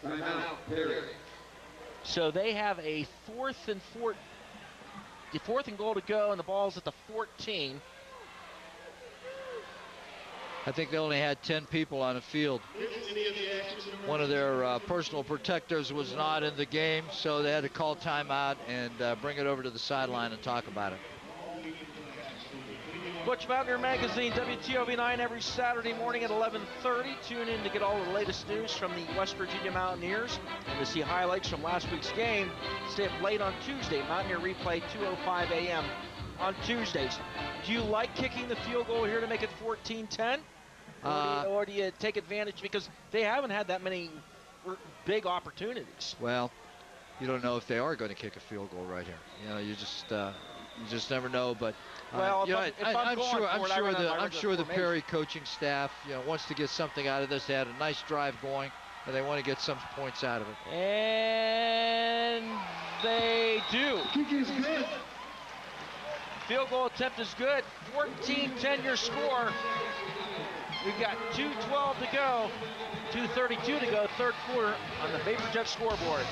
Timeout, Perry. So they have a 4th and goal to go, and the ball's at the 14. I think they only had 10 people on the field. One of their personal protectors was not in the game, so they had to call timeout and bring it over to the sideline and talk about it. Butch Mountaineer Magazine, WTOV9, every Saturday morning at 11:30. Tune in to get all the latest news from the West Virginia Mountaineers and to see highlights from last week's game. Stay up late on Tuesday. Mountaineer replay, 2:05 a.m. on Tuesdays. Do you like kicking the field goal here to make it 14-10? Or do you take advantage, because they haven't had that many big opportunities? Well, you don't know if they are going to kick a field goal right here. You just never know. But I'm sure the Perry coaching staff wants to get something out of this. They had a nice drive going, and they want to get some points out of it. And they do. Kick is good. Field goal attempt is good. 14-10 your score. We've got 2:12 to go, 2:32 to go, 3rd quarter on the VaporJet scoreboard.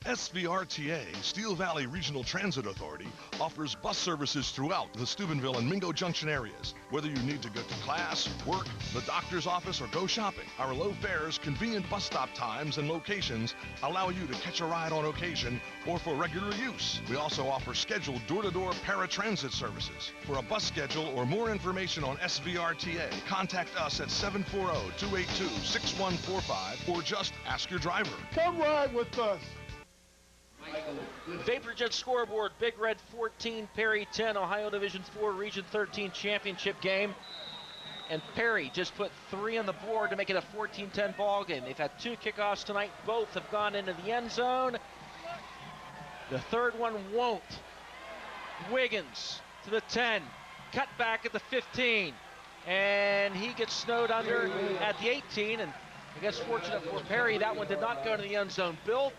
SVRTA, Steel Valley Regional Transit Authority, offers bus services throughout the Steubenville and Mingo Junction areas. Whether you need to go to class, work, the doctor's office, or go shopping, our low fares, convenient bus stop times, and locations allow you to catch a ride on occasion or for regular use. We also offer scheduled door-to-door paratransit services. For a bus schedule or more information on SVRTA, contact us at 740-282-6145 or just ask your driver. Come ride with us. VaporJet scoreboard, Big Red 14, Perry 10, Ohio Division 4 Region 13 championship game. And Perry just put 3 on the board to make it a 14-10 ball game. They've had 2 kickoffs tonight. Both have gone into the end zone. The 3rd one won't. Wiggins to the 10, cut back at the 15, and he gets snowed under at the 18, and I guess fortunate for Perry, that one did not go to the end zone. Bill,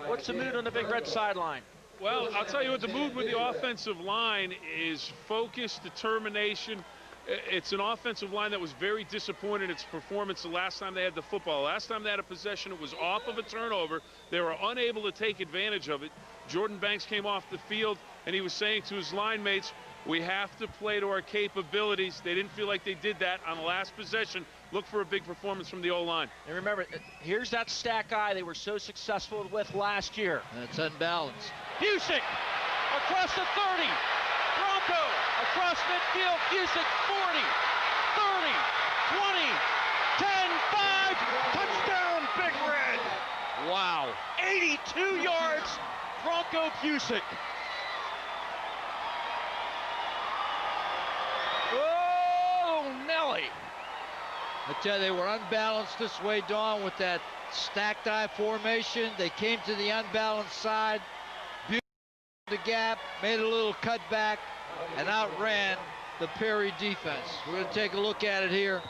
what's the mood on the Big Red sideline? Well, I'll tell you what, the mood with the offensive line is focus, determination. It's an offensive line that was very disappointed in its performance the last time they had the football. Last time they had a possession, it was off of a turnover. They were unable to take advantage of it. Jordan Banks came off the field, and he was saying to his line mates, we have to play to our capabilities. They didn't feel like they did that on the last possession. Look for a big performance from the O-line. And remember, here's that stack eye they were so successful with last year. That's unbalanced. Busick across the 30. Bronco across midfield. Busick 40, 30, 20, 10, 5. Touchdown, Big Red. 2 yards, Bronco Busick. Oh, Nelly. I tell you, they were unbalanced this way, Dawn, with that stacked eye formation. They came to the unbalanced side, the gap, made a little cutback, and outran the Perry defense. We're going to take a look at it here.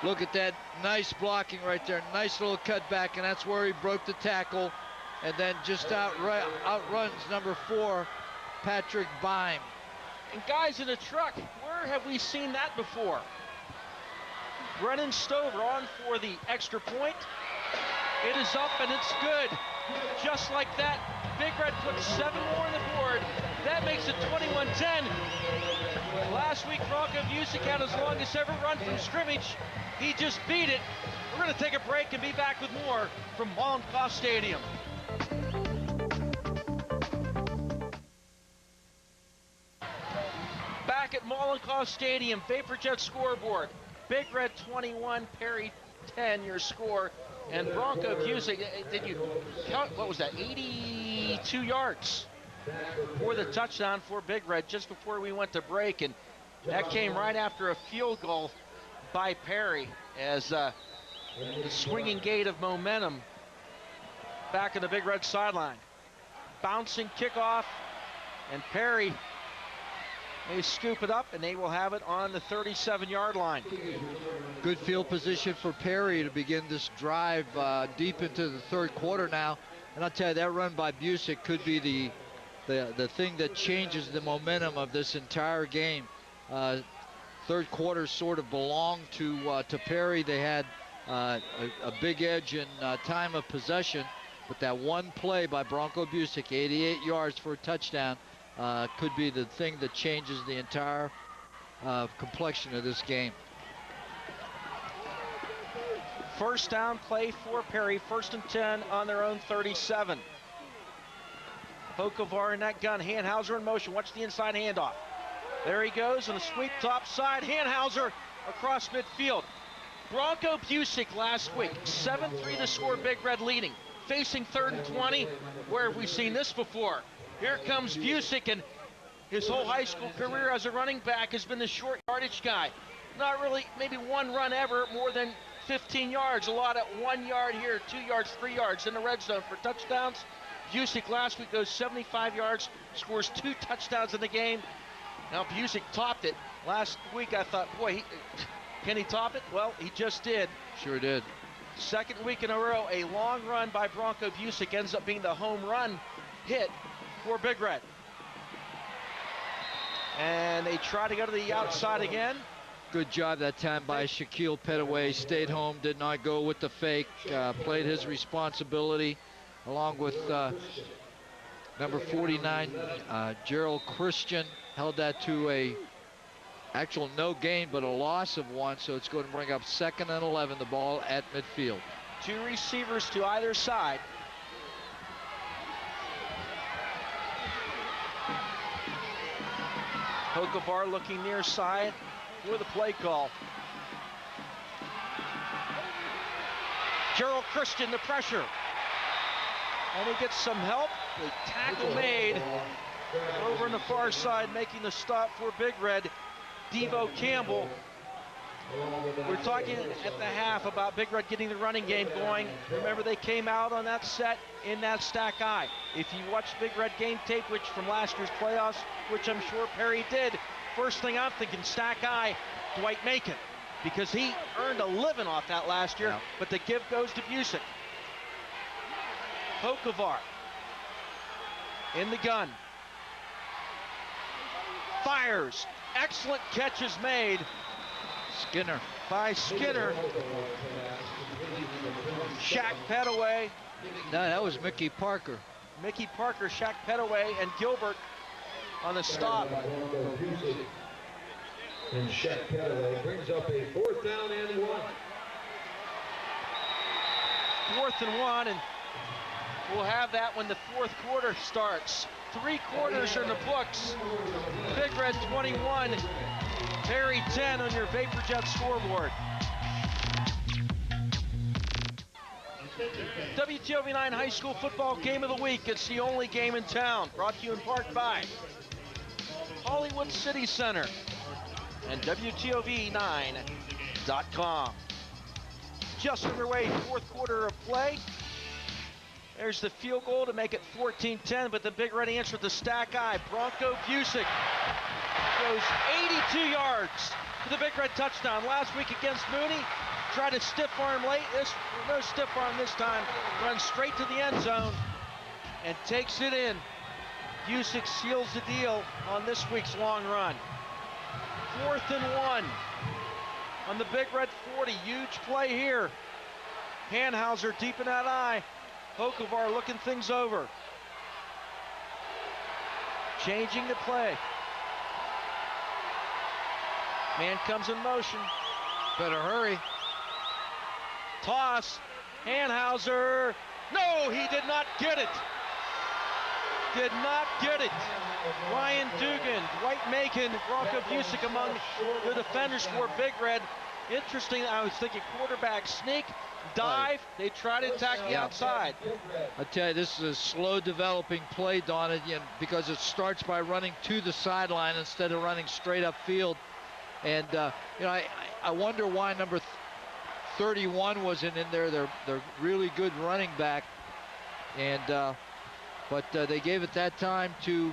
Look at that nice blocking right there, nice little cutback, and that's where he broke the tackle, and then just outruns number 4, Patrick Bime. And guys in a truck, where have we seen that before? Brennan Stover on for the extra point. It is up and it's good. Just like that, Big Red puts 7 more on the board. That makes it 21-10. Last week, Bronco Busick had his longest ever run from scrimmage. He just beat it. We're going to take a break and be back with more from Mollenkoff Stadium. Back at Mollenkoff Stadium, VaporJet scoreboard. Big Red 21, Perry 10, your score. And Bronco Busick, did you count, what was that, 82 yards for the touchdown for Big Red just before we went to break. And that came right after a field goal by Perry as the swinging gate of momentum back in the Big Red sideline. Bouncing kickoff, and Perry may scoop it up, and they will have it on the 37-yard line. Good field position for Perry to begin this drive deep into the third quarter now. And I'll tell you, that run by Busick could be the thing that changes the momentum of this entire game. Third quarter sort of belonged to Perry. They had a big edge in time of possession, but that one play by Bronco Busick, 88 yards for a touchdown, could be the thing that changes the entire complexion of this game. First down play for Perry, 1st and 10 on their own 37. Hokovar in that gun, Hanhauser in motion. Watch the inside handoff. There he goes on a sweep top side. Hanhauser across midfield. Bronco Busick last week, 7-3 to score, Big Red leading. Facing 3rd and 20. Where have we seen this before? Here comes Busick, and his whole high school career as a running back has been the short yardage guy. Not really, maybe one run ever more than 15 yards. A lot at 1 yard here, 2 yards, 3 yards in the red zone for touchdowns. Busick last week goes 75 yards, scores 2 touchdowns in the game. Now Busick topped it. Last week I thought, boy, can he top it? Well, he just did. Sure did. Second week in a row, a long run by Bronco Busick ends up being the home run hit for Big Red. And they try to go to the outside again. Good job that time by Shaquille Petaway. Stayed home, did not go with the fake, played his responsibility along with number 49, Gerald Christian. Held that to a actual no gain, but a loss of 1, so it's going to bring up 2nd and 11, the ball at midfield. 2 receivers to either side. Hokovar looking near side for the play call. Gerald Christian, the pressure. And he gets some help. The tackle made over on the far side, making the stop for Big Red, Devo Campbell. We're talking at the half about Big Red getting the running game going. Remember, they came out on that set in that stack eye. If you watch Big Red game tape, which from last year's playoffs, which I'm sure Perry did, first thing I'm thinking, stack eye, Dwight Macon, because he earned a living off that last year, but the give goes to Busick. Hokovar in the gun. Fires. Excellent catches made. Skinner. By Skinner. Shaq Petaway. No, that was Mickey Parker. Mickey Parker, Shaq Petaway, and Gilbert on the stop. And Shaq Petaway brings up a 4th down and 1. 4th and 1, and we'll have that when the 4th quarter starts. 3 quarters are in the books. Big Red 21, Perry 10 on your VaporJet scoreboard. WTOV 9 High School Football Game of the Week. It's the only game in town. Brought to you in part by Hollywood City Center and WTOV9.com. Just underway, fourth quarter of play. There's the field goal to make it 14-10, but the Big Red answered the stack eye. Bronco Busick goes 82 yards for the Big Red touchdown. Last week against Mooney, tried to stiff arm late. No stiff arm this time. Runs straight to the end zone and takes it in. Busick seals the deal on this week's long run. 4th and 1 on the Big Red 40. Huge play here. Hanhauser deep in that eye. Hokovar looking things over. Changing the play. Man comes in motion. Better hurry. Toss. Hanhauser. No, he did not get it. Did not get it. Ryan Dugan, Dwight Macon, Bronco Busick among the defenders for Big Red. Interesting, I was thinking quarterback sneak, dive, they try to attack the outside. I tell you, this is a slow developing play, Donna, because it starts by running to the sideline instead of running straight up field. And I wonder why number 31 wasn't in there. They're really good running back. And but they gave it that time to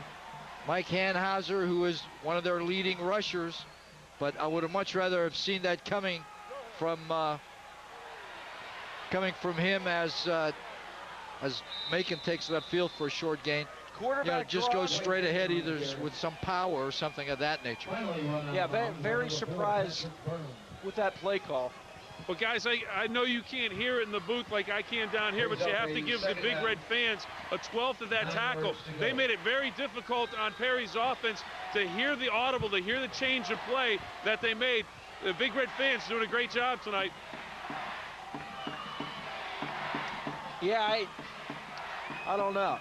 Mike Hanhauser, who is one of their leading rushers. But I would have much rather have seen that coming from him as Macon takes it upfield for a short gain. Quarterback just goes straight ahead, either with some power or something of that nature. Yeah, very surprised with that play call. Well, guys, I know you can't hear it in the booth like I can down here, but you have to give the Big Red fans a 12th of that tackle. They made it very difficult on Perry's offense to hear the audible, to hear the change of play that they made. The Big Red fans doing a great job tonight. Yeah, I don't know.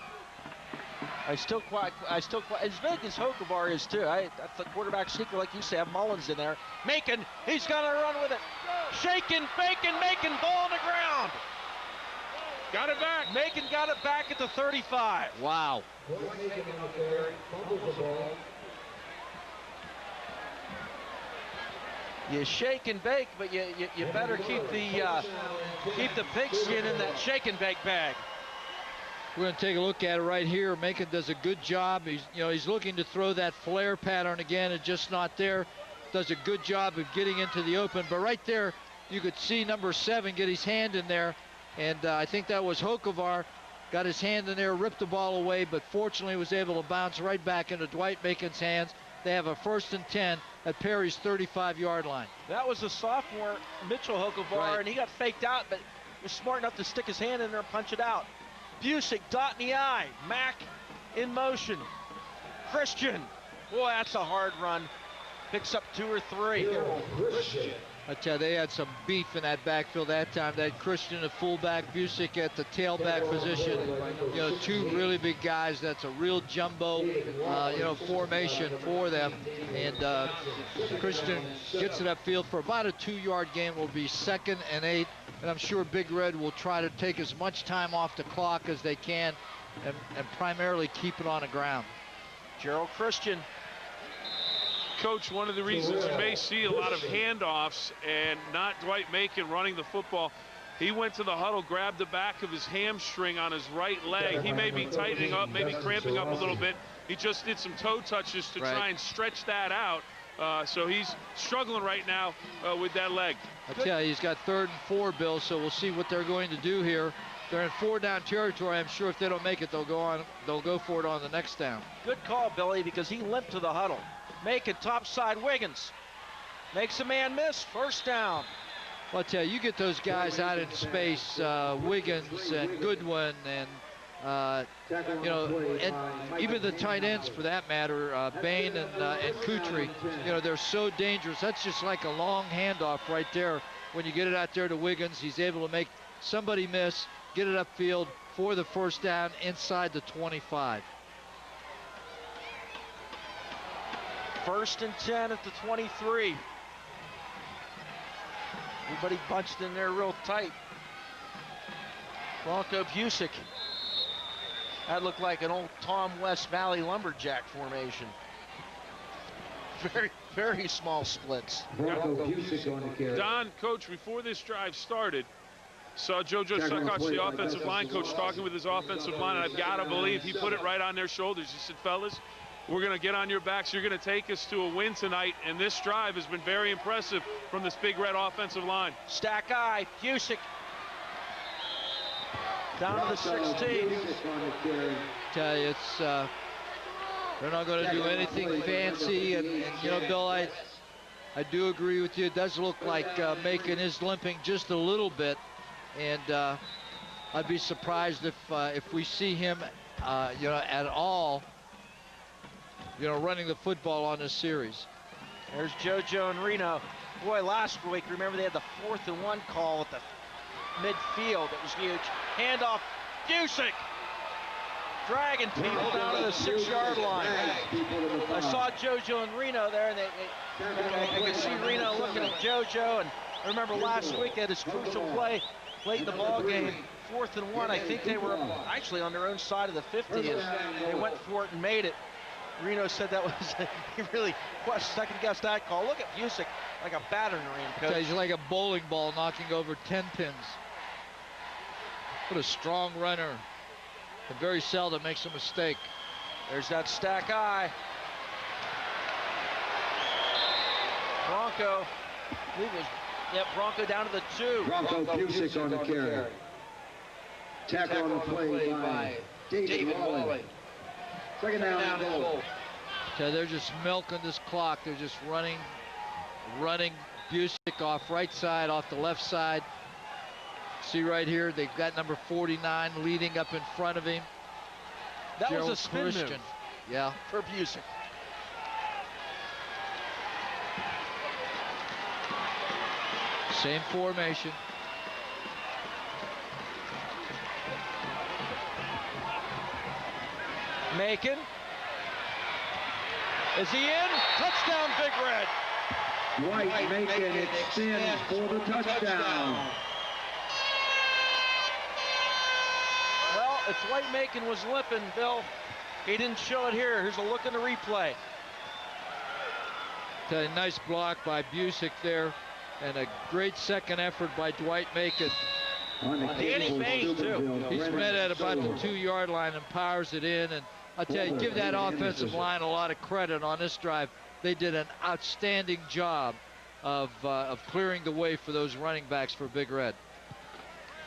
I still quite as big as Hokovar is too. I the quarterback sneaker, like you say, have Mullins in there. Macon, he's gonna run with it. Shaking, Macon, ball on the ground. Got it back. Macon got it back at the 35. Wow. You shake and bake, but you better keep the pigskin in that shake and bake bag. We're going to take a look at it right here. Macon does a good job. He's looking to throw that flare pattern again. It's just not there. Does a good job of getting into the open. But right there, you could see number 7 get his hand in there. And I think that was Hokovar. Got his hand in there, ripped the ball away, but fortunately was able to bounce right back into Dwight Macon's hands. They have a 1st and 10 at Perry's 35-yard line. That was the sophomore, Mitchell Hokovar, Right. and he got faked out, but was smart enough to stick his hand in there and punch it out. Busick, dot in the eye. Mack in motion. Christian. Boy, that's a hard run. Picks up 2 or 3. I tell you, they had some beef in that backfield that time. They had Christian at fullback, Busick at the tailback position. 2 really big guys. That's a real jumbo, formation for them. And Christian gets it upfield for about a 2-yard gain. Will be 2nd and 8. And I'm sure Big Red will try to take as much time off the clock as they can and primarily keep it on the ground. Gerald Christian. Coach, one of the reasons you may see a lot of handoffs and not Dwight Macon running the football, he went to the huddle, grabbed the back of his hamstring on his right leg. He may be tightening up, maybe cramping up a little bit. He just did some toe touches to try and stretch that out. So he's struggling right now with that leg. I tell you, he's got 3rd and 4, Bill, so we'll see what they're going to do here. They're in 4-down territory. I'm sure if they don't make it, they'll go for it on the next down. Good call, Billy, because he limped to the huddle. Macon topside, Wiggins. Makes a man miss, 1st down. Well, I tell you, you get those guys out in space, Wiggins and Goodwin and and even the tight ends for that matter, Bain and Kutry, they're so dangerous. That's just like a long handoff right there. When you get it out there to Wiggins, he's able to make somebody miss, get it upfield for the 1st down inside the 25. 1st and 10 at the 23. Everybody bunched in there real tight. Bronco Busick. That looked like an old Tom West Valley lumberjack formation. Very, very small splits. Don, coach, before this drive started, saw JoJo Suckotch, the offensive line coach, talking with his offensive line, and I've got to believe he put it right on their shoulders. He said, fellas, we're going to get on your backs. You're going to take us to a win tonight, and this drive has been very impressive from this Big Red offensive line. Stack eye, Busick. Down to the 16. Tell you, it's they're not going to do anything fancy, and you know, Bill, I do agree with you. It does look like Macon is limping just a little bit, and I'd be surprised if we see him, you know, at all, you know, running the football on this series. There's JoJo and Reno. Boy, last week, remember they had the 4th and 1 call at the midfield. It was huge. Handoff, Busick. Dragging people down to the 6-yard line. I saw JoJo and Reno there, and I could see Reno looking at JoJo. And I remember last week they had this crucial play late in the ball game, 4th and 1. I think they were actually on their own side of the 50, and they went for it and made it. Reno said that was, he really second-guessed that call. Look at Busick, like a battering ram, coach. He's like a bowling ball knocking over 10 pins. What a strong runner. And very seldom makes a mistake. There's that stack eye. Bronco, I believe it was, yep, Bronco down to the 2. Bronco Busick on the carry. Tackle on the play by David Mullen. Second down, goal. So they're just milking this clock. They're just running Busick off right side, off the left side. See right here, they've got number 49 leading up in front of him. That was a spin move. Yeah. For Busick. Same formation. Macon. Is he in? Touchdown, Big Red. White Macon extends for the touchdown. Well, if White Macon was limping, Bill, he didn't show it here. Here's a look in the replay. A nice block by Busick there, and a great second effort by Dwight Macon. Danny Bain, too. He's met at about the 2-yard line and powers it in. And I'll tell you, give that offensive line a lot of credit on this drive. They did an outstanding job of clearing the way for those running backs for Big Red.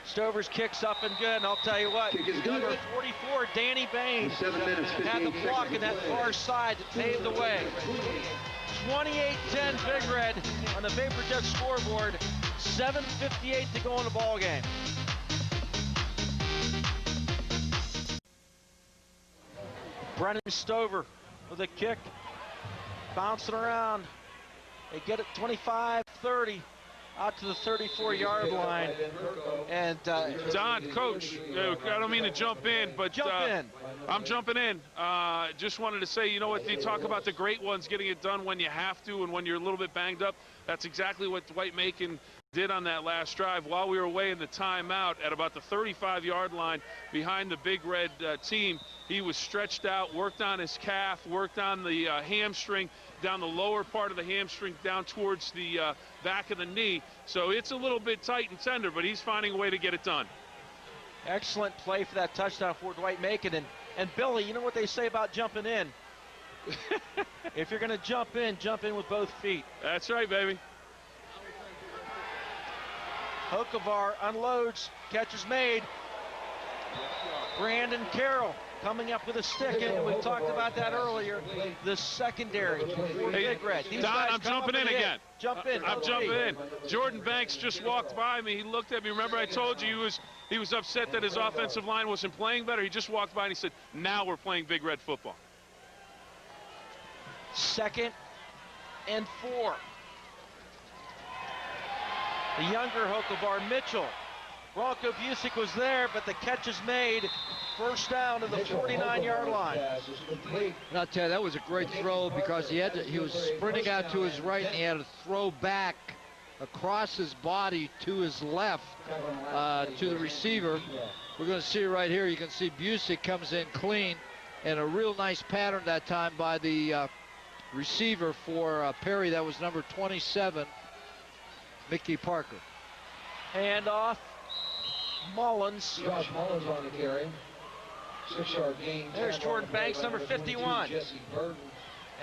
Stover's kick's up and good, and I'll tell you what, number 44, Danny Bain, had the block in that far side that paved the way. 28-10 Big Red on the Vapor Jet scoreboard. 7:58 to go in the ball game. Brennan Stover with a kick, bouncing around. They get it 25-30. Out to the 34-yard line. And Don, coach, I don't mean to jump in, but I'm jumping in. Just wanted to say, you know what, they talk about the great ones getting it done when you have to and when you're a little bit banged up. That's exactly what Dwight Macon did on that last drive. While we were away in the timeout at about the 35-yard line behind the Big Red team, he was stretched out, worked on his calf, worked on the hamstring, down the lower part of the hamstring, down towards the back of the knee. So it's a little bit tight and tender, but he's finding a way to get it done. Excellent play for that touchdown for Dwight Macon. And Billy, you know what they say about jumping in? If you're going to jump in with both feet. That's right, baby. Hokovar unloads, catch is made. Brandon Carroll coming up with a stick, and we talked about that earlier. The secondary for Big Red. Don, I'm jumping in again. Jump in. I'm jumping in. Jordan Banks just walked by me. He looked at me. Remember I told you he was upset that his offensive line wasn't playing better. He just walked by and he said, now we're playing Big Red football. 2nd and 4. The younger Hokovar Mitchell. Bronco Busick was there, but the catch is made. First down to the 49-yard line. And I'll tell you, that was a great throw because he was sprinting out to his right and he had to throw back across his body to his left to the receiver. We're going to see right here. You can see Busick comes in clean, and a real nice pattern that time by the receiver for Perry. That was number 27, Mickey Parker. Handoff. Mullins. Josh Mullins on the carry. 6-yard gain. There's Jordan Banks, number 51. Burton.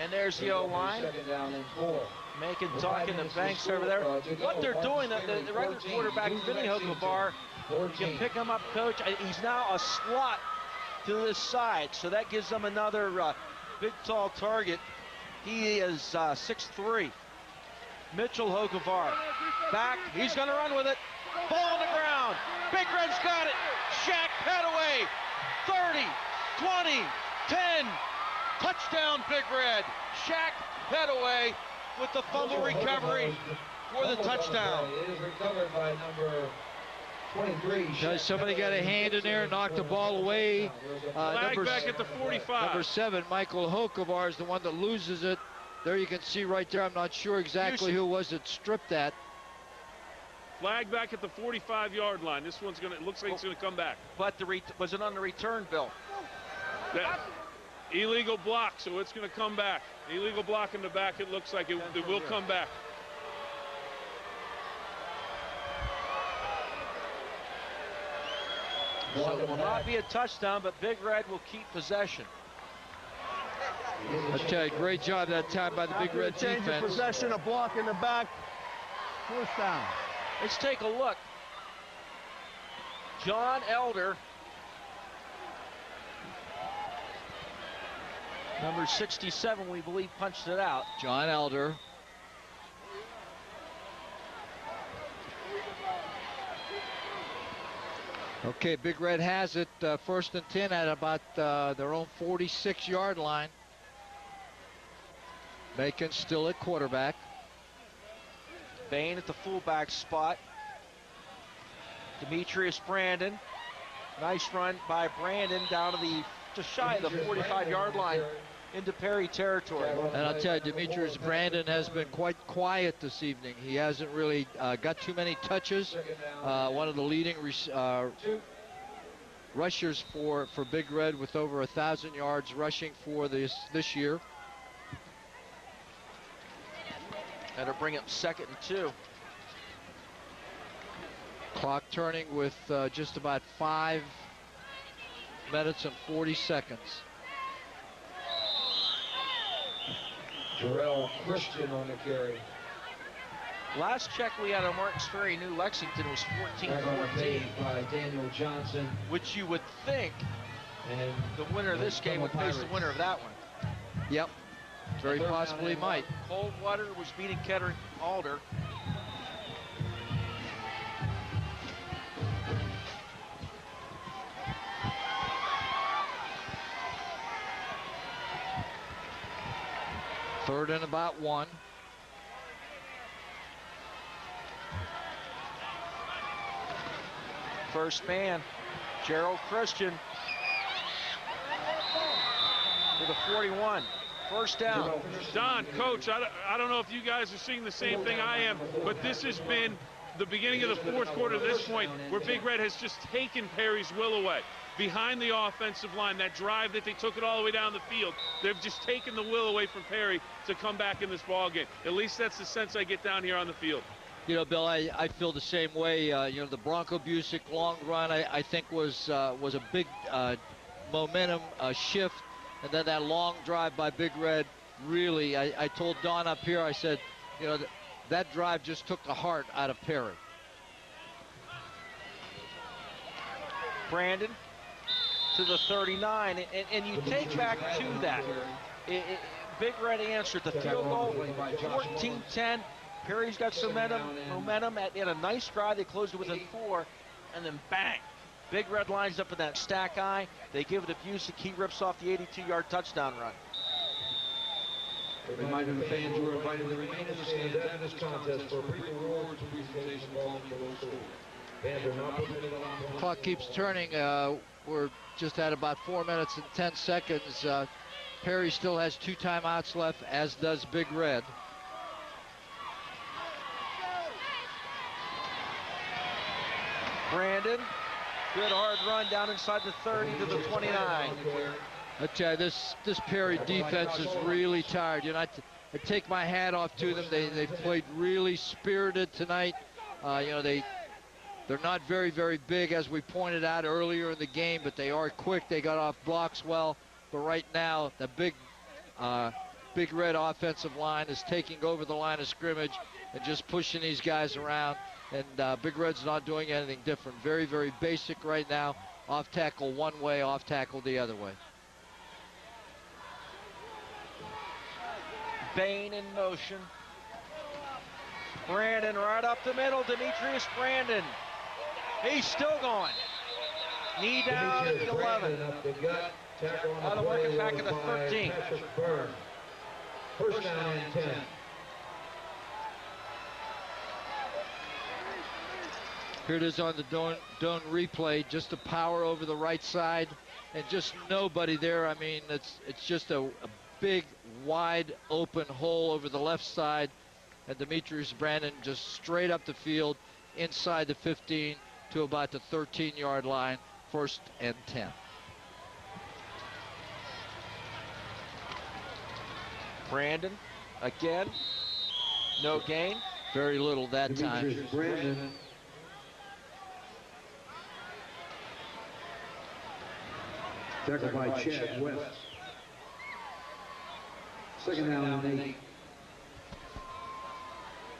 And there's the O-line. Second down and 4. Making talking to Banks over there. What they're doing, the regular quarterback, Vinny Hokovar, you can pick him up, coach. He's now a slot to this side, so that gives them another big, tall target. He is 6'3". Mitchell Hokovar back. He's going to run with it. Ball on the ground. Big Red's got it. Shaq Petaway. 30, 20, 10. Touchdown, Big Red. Shaq Petaway with the fumble recovery for the touchdown. It is recovered by number 23. Somebody got a hand in there and knocked the ball away. Flag back at the 45. Number 7, Michael Hokovar, is the one that loses it. There you can see right there. I'm not sure exactly who it was that stripped that. Flag back at the 45-yard line. This one's going to, it looks like it's going to come back. But was it on the return, Bill? Illegal block, so it's going to come back. Illegal block in the back, it looks like it will come back. So it will not be a touchdown, but Big Red will keep possession. I tell you, great job that time by the Big Red Change defense. of possession, a block in the back. First down. Let's take a look. John Elder, number 67, we believe, punched it out. John Elder. Okay, Big Red has it, 1st and 10 at about their own 46-yard line. Macon still at quarterback. Bain at the fullback spot. Demetrius Brandon. Nice run by Brandon down to the just shy of the 45-yard line into Perry territory. And I'll tell you, Demetrius Brandon has been quite quiet this evening. He hasn't really got too many touches. One of the leading rushers for Big Red with over 1,000 yards rushing for this year. That'll bring up 2nd and 2. Clock turning with just about 5 minutes and 40 seconds. Jarrell Christian on the carry. Last check we had on Martins Ferry, New Lexington, was 14-14. By Daniel Johnson. Which you would think and the winner of this game would face the winner of that one. Yep. Very possibly might. Coldwater was beating Kettering Alder. Third and about 1. First man, Gerald Christian to the 41. First down. Don, Coach, I don't know if you guys are seeing the same thing I am, but this has been the beginning of the 4th quarter to this point where Big Red has just taken Perry's will away. Behind the offensive line, that drive that they took it all the way down the field, they've just taken the will away from Perry to come back in this ball game. At least that's the sense I get down here on the field. You know, Bill, I feel the same way. You know, the Bronco Busick long run, I think was a big momentum shift. And then that long drive by Big Red, really, I told Don up here, I said, you know, that drive just took the heart out of Perry. Brandon to the 39, and you take back to that. Big Red answered the field goal, 14-10. Perry's got some momentum in a nice drive. They closed it within 4, and then bang. Big Red lines up in that stack eye. They give it to Busick. He rips off the 82-yard touchdown run. A reminder to fans who are invited to remain in the stands at this contest for a brief awards presentation following the roll score. Fans are not permitted on the Clock keeps turning. We're just at about 4 minutes and 10 seconds. Perry still has 2 timeouts left, as does Big Red. Brandon, good hard run down inside the 30 to the 29. I tell you, this Perry defense is really tired. You know, I take my hat off to them. They've played really spirited tonight. You know, they're not very, very big, as we pointed out earlier in the game, but they are quick. They got off blocks well. But right now, the big Red offensive line is taking over the line of scrimmage and just pushing these guys around. And Big Red's not doing anything different. Very, very basic right now. Off tackle one way, off tackle the other way. Bain in motion. Brandon right up the middle. Demetrius Brandon. He's still going. Knee down at the 11. Out of working back at the 13. First down and 10. Here it is on the Doan replay. Just a power over the right side, and just nobody there. I mean, it's just a big, wide open hole over the left side, and Demetrius Brandon just straight up the field inside the 15 to about the 13-yard line. First and 10. Brandon again. No gain. Very little that time. Brandon. Tackled by Chad West. Second down and 8.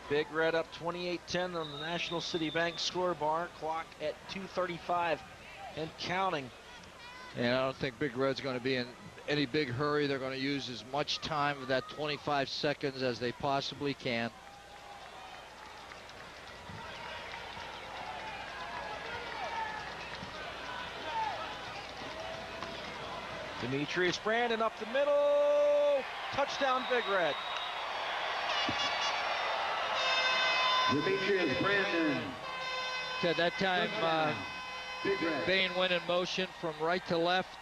Big Red up 28-10 on the National City Bank scoreboard. Clock at 2:35 and counting. And I don't think Big Red's going to be in any big hurry. They're going to use as much time of that 25 seconds as they possibly can. Demetrius Brandon up the middle. Touchdown, Big Red. Demetrius Brandon. At that time, Bain went in motion from right to left.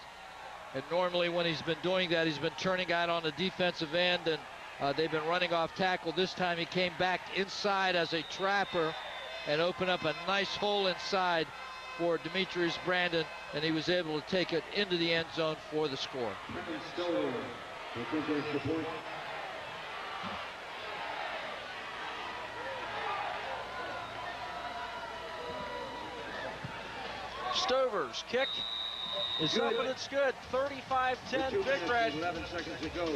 And normally when he's been doing that, he's been turning out on the defensive end, and they've been running off tackle. This time he came back inside as a trapper and opened up a nice hole inside for Demetrius Brandon, and he was able to take it into the end zone for the score. Stover's kick is up and it's good. 35-10 Big Red. 11 seconds to go.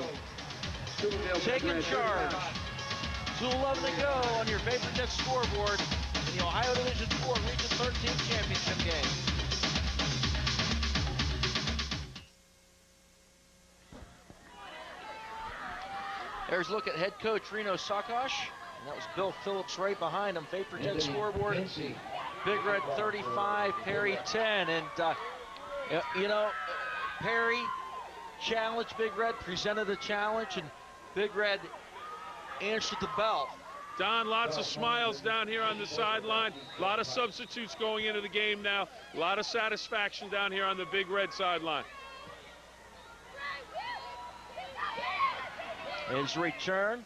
Taking charge. 2:11 to go on your favorite net scoreboard in the Ohio Division 4 Region 13 championship game. There's a look at head coach Reno Sakosh. And that was Bill Phillips right behind him. Favorite net scoreboard. Big Red 35, Perry 10. And, you know, Perry challenged Big Red, presented a challenge, and Big Red answered the bell. Don, lots of smiles down here on the sideline. A lot of substitutes going into the game now. A lot of satisfaction down here on the Big Red sideline. His return.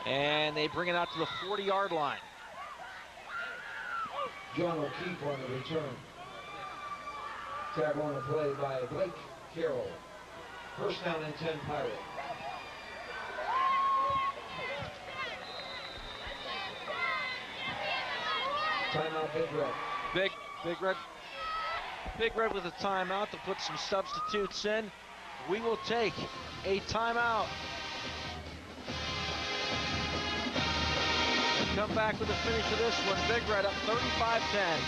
And they bring it out to the 40-yard line. John O'Keefe on the return. Tackle on the play by Blake Carroll. First down and 10 Pirate. Timeout Big Red. Big Red with a timeout to put some substitutes in. We will take a timeout. Come back with the finish of this one. Big Red up 35-10.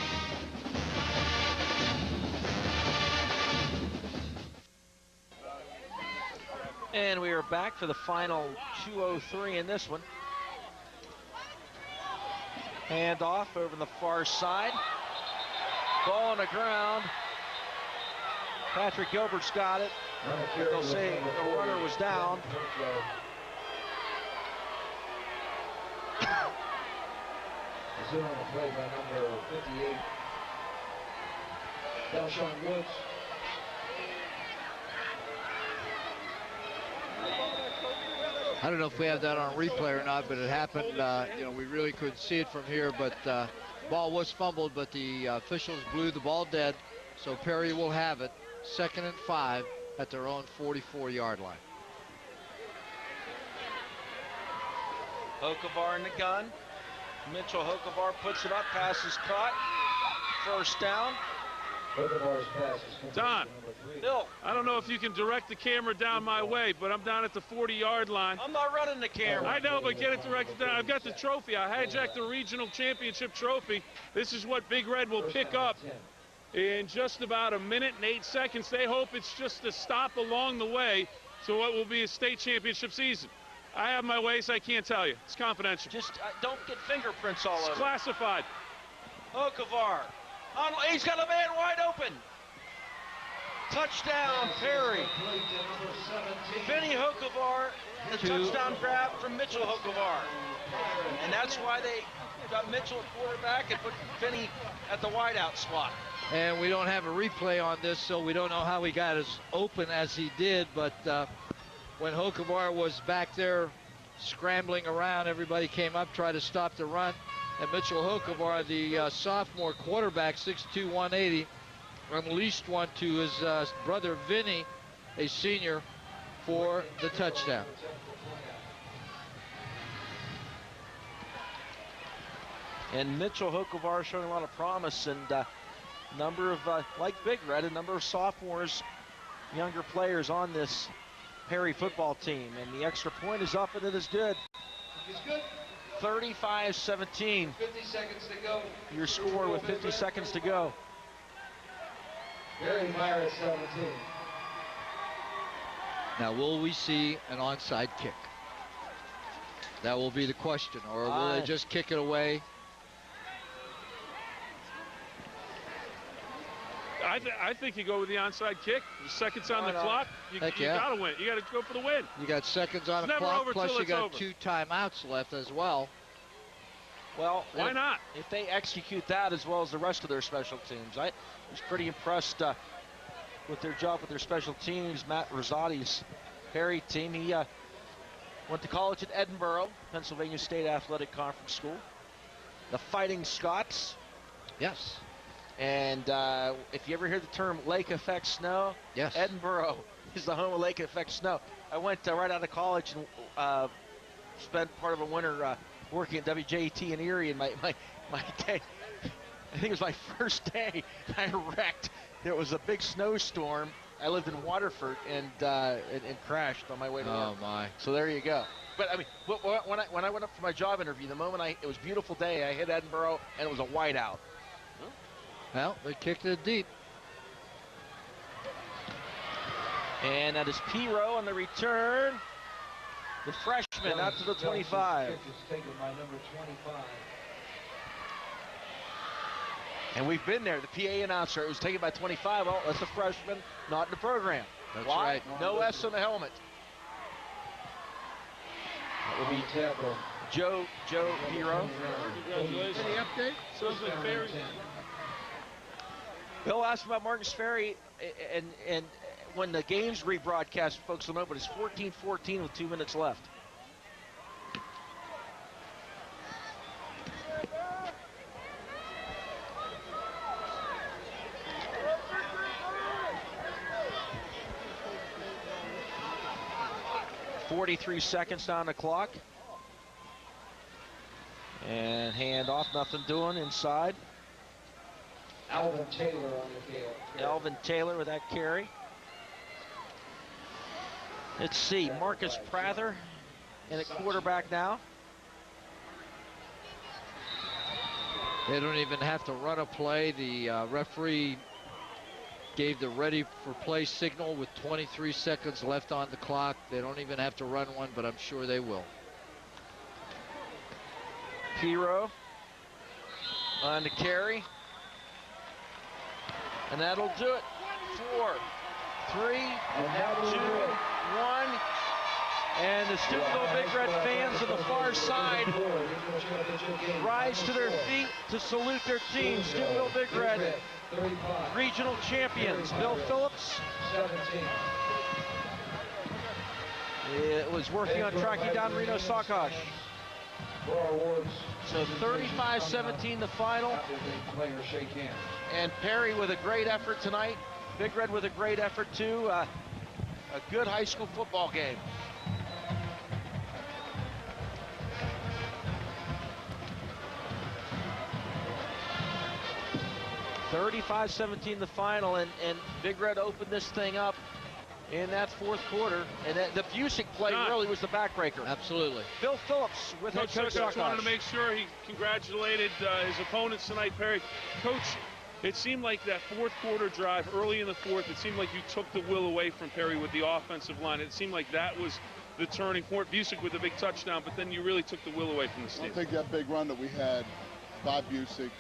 And we are back for the final 2:03 in this one. Hand off over the far side. Ball on the ground. Patrick Gilbert's got it. They'll say the runner was down. On the play by number 58, Dalshawn Woods. I don't know if we have that on replay or not, but it happened. You know, we really couldn't see it from here, but ball was fumbled, but the officials blew the ball dead, so Perry will have it. 2nd and 5 at their own 44-yard line. Hokovar in the gun. Mitchell Hokovar puts it up, pass is caught. First down. Don, Bill, I don't know if you can direct the camera down my way, but I'm down at the 40-yard line. I'm not running the camera. I know, but get it directed down. I've got the trophy. I hijacked the regional championship trophy. This is what Big Red will pick up in just about 1 minute and 8 seconds. They hope it's just a stop along the way to what will be a state championship season. I have my ways, I can't tell you. It's confidential. Just don't get fingerprints all over. It's classified. Hokovar. He's got a man wide open. Touchdown, Perry. Vinny Hokovar, the touchdown grab from Mitchell Hokovar. And that's why they got Mitchell at quarterback and put Vinny at the wideout spot. And we don't have a replay on this, so we don't know how he got as open as he did, but when Hokovar was back there scrambling around, everybody came up, tried to stop the run, and Mitchell Hokovar, the sophomore quarterback, 6'2", 180, unleashed one to his brother Vinny, a senior, for the touchdown. And Mitchell Hokovar showing a lot of promise, and number of, like Big Red, a number of sophomores, younger players on this Perry football team. And the extra point is up, and it is good. It's good. 35-17. 50 seconds to go. Your score with 50 seconds to go. Barry Meyer at 17. Now, will we see an onside kick? That will be the question. Or will they just kick it away? I think you go with the onside kick. The seconds on the clock. You got to win. You got to go for the win. You got seconds on the clock, plus you got 2 timeouts left as well. Well, why not? If they execute that as well as the rest of their special teams, I was pretty impressed with their job with their special teams. Matt Rosati's Perry team. He went to college at Edinburgh, Pennsylvania State Athletic Conference School. The Fighting Scots. Yes. And if you ever hear the term lake effect snow, yes, Edinburgh is the home of lake effect snow. I went right out of college and spent part of a winter working at WJT in Erie, and my day, I think it was my first day, I wrecked. There was a big snowstorm. I lived in Waterford and crashed on my way to work. Oh my! So there you go. But I mean, when I went up for my job interview, the moment it was a beautiful day, I hit Edinburgh and it was a whiteout. Well, they kicked it deep. And that is Piro on the return. The freshman out to the 25. Taken by number 25. And we've been there. The PA announcer, it was taken by 25. Well, that's a freshman, not in the program. That's Why? right. No S on the helmet. That will be Joe Piro. Congratulations. Any update? Susan Ferry. Bill asked about Marcus Ferry, and when the game's rebroadcast, folks will know, but it's 14-14 with 2 minutes left. .43 seconds on the clock. And hand off, nothing doing inside. Alvin Taylor on the field. Alvin Taylor with that carry. Let's see, Marcus Prather in at quarterback now. They don't even have to run a play. The referee gave the ready for play signal with 23 seconds left on the clock. They don't even have to run one, but I'm sure they will. Piro on the carry. And that'll do it. 4, 3, 2, 1. And the Steubenville Big Red fans on the far side rise to their feet to salute their team. Steubenville Big Red, regional champions. Bill Phillips It was working on tracking down Reno Sakash. So 35-17 the final. And Perry with a great effort tonight. Big Red with a great effort too. A good high school football game. (35-17) the final, and Big Red opened this thing up in that fourth quarter, and the Busick play really was the backbreaker. Absolutely. Bill Phillips with head coach Coach wanted to make sure he congratulated his opponents tonight, Perry. Coach, it seemed like that fourth quarter drive, early in the fourth, it seemed like you took the will away from Perry with the offensive line. It seemed like that was the turning point. Busick with a big touchdown, but then you really took the will away from the Steelers. I think that big run that we had by Busick,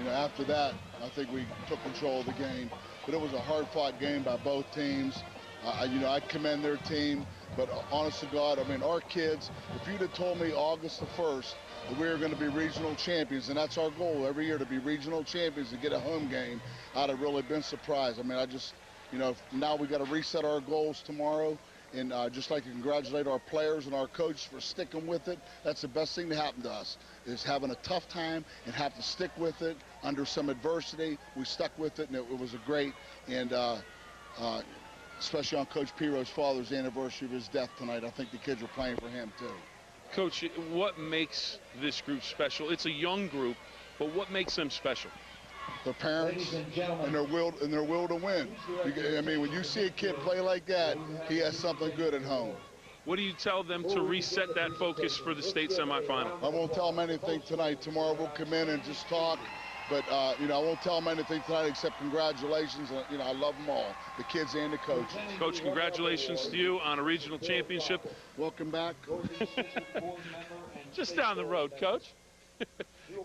after that, I think we took control of the game. But it was a hard-fought game by both teams. I commend their team, but honest to God, our kids, if you'd have told me August the 1st that we were going to be regional champions, and that's our goal every year, to be regional champions, to get a home game, I'd have really been surprised. Now we got to reset our goals tomorrow, and just like to congratulate our players and our coaches for sticking with it. That's the best thing to happen to us, is having a tough time and have to stick with it under some adversity. We stuck with it, and it was a great, and especially on Coach Piro's father's anniversary of his death tonight. I think the kids were playing for him too. Coach, what makes this group special? It's a young group, but what makes them special? Their parents and their will to win. When you see a kid play like that, he has something good at home. What do you tell them to reset that focus for the state semifinal? I won't tell them anything tonight. Tomorrow we'll come in and just talk. But, I won't tell them anything tonight except congratulations. I love them all, the kids and the coaches. Coach, congratulations to you on a regional championship. Welcome back. Just down the road, Coach.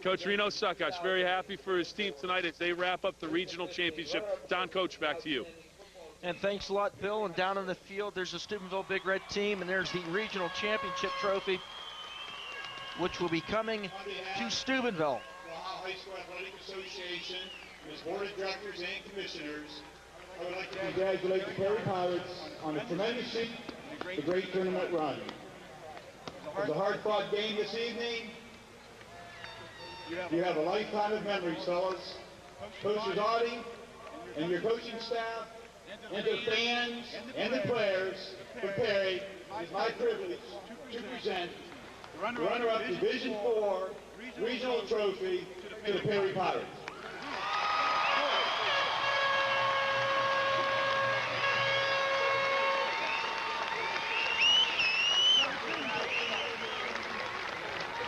Coach Reno Sakash, very happy for his team tonight as they wrap up the regional championship. Don, Coach, back to you. And thanks a lot, Bill. And down on the field, there's the Steubenville Big Red team, and there's the regional championship trophy, which will be coming to Steubenville. High School Athletic Association, its board of directors and commissioners. I would like to congratulate the Perry Pirates on a tremendous the great tournament run. It was a hard-fought game this evening. You have a lifetime of memories, fellas. Coach Audie and your coaching staff, and the fans and the players for Perry, it is my privilege to present the runner-up Division IV regional trophy to the Perry Pirates.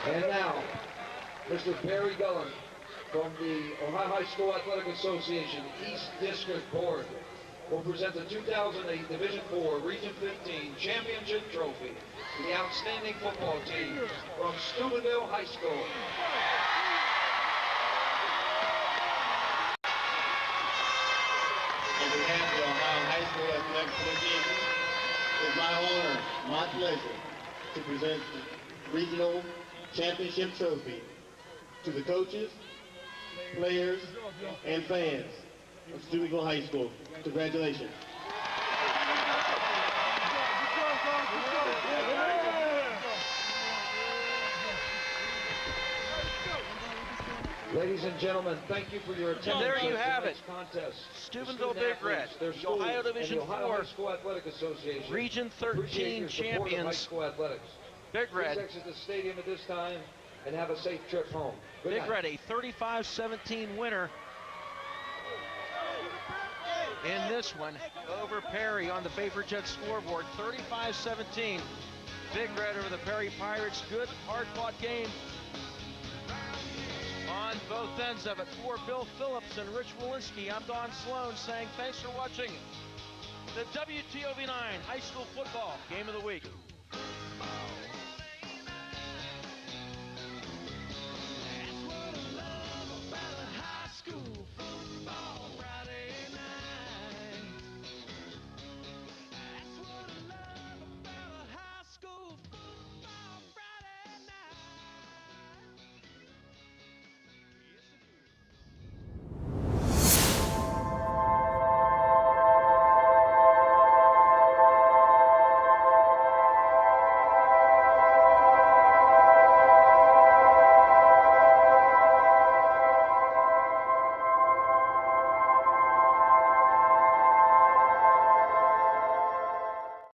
And now, Mr. Perry Gullen from the Ohio High School Athletic Association East District Board will present the 2008 Division IV Region 15 Championship Trophy to the outstanding football team from Steubenville High School. On behalf of the Ohio High School Athletic Association, it's my honor, my pleasure, to present the Regional Championship Trophy to the coaches, players, and fans of Steubenville High School. Congratulations. Ladies and gentlemen, thank you for your attendance. And there you have it. Contest. Steubenville Big Red, the Ohio Division IV Region 13 champions. Big Red. Please exit the stadium at this time and have a safe trip home. Big Red, a 35-17 winner in this one over Perry on the Vapor Jet scoreboard. 35-17. Big Red over the Perry Pirates. Good, hard-fought game on both ends of it. For Bill Phillips and Rich Walensky, I'm Don Sloan saying thanks for watching the WTOV 9 High School Football Game of the Week.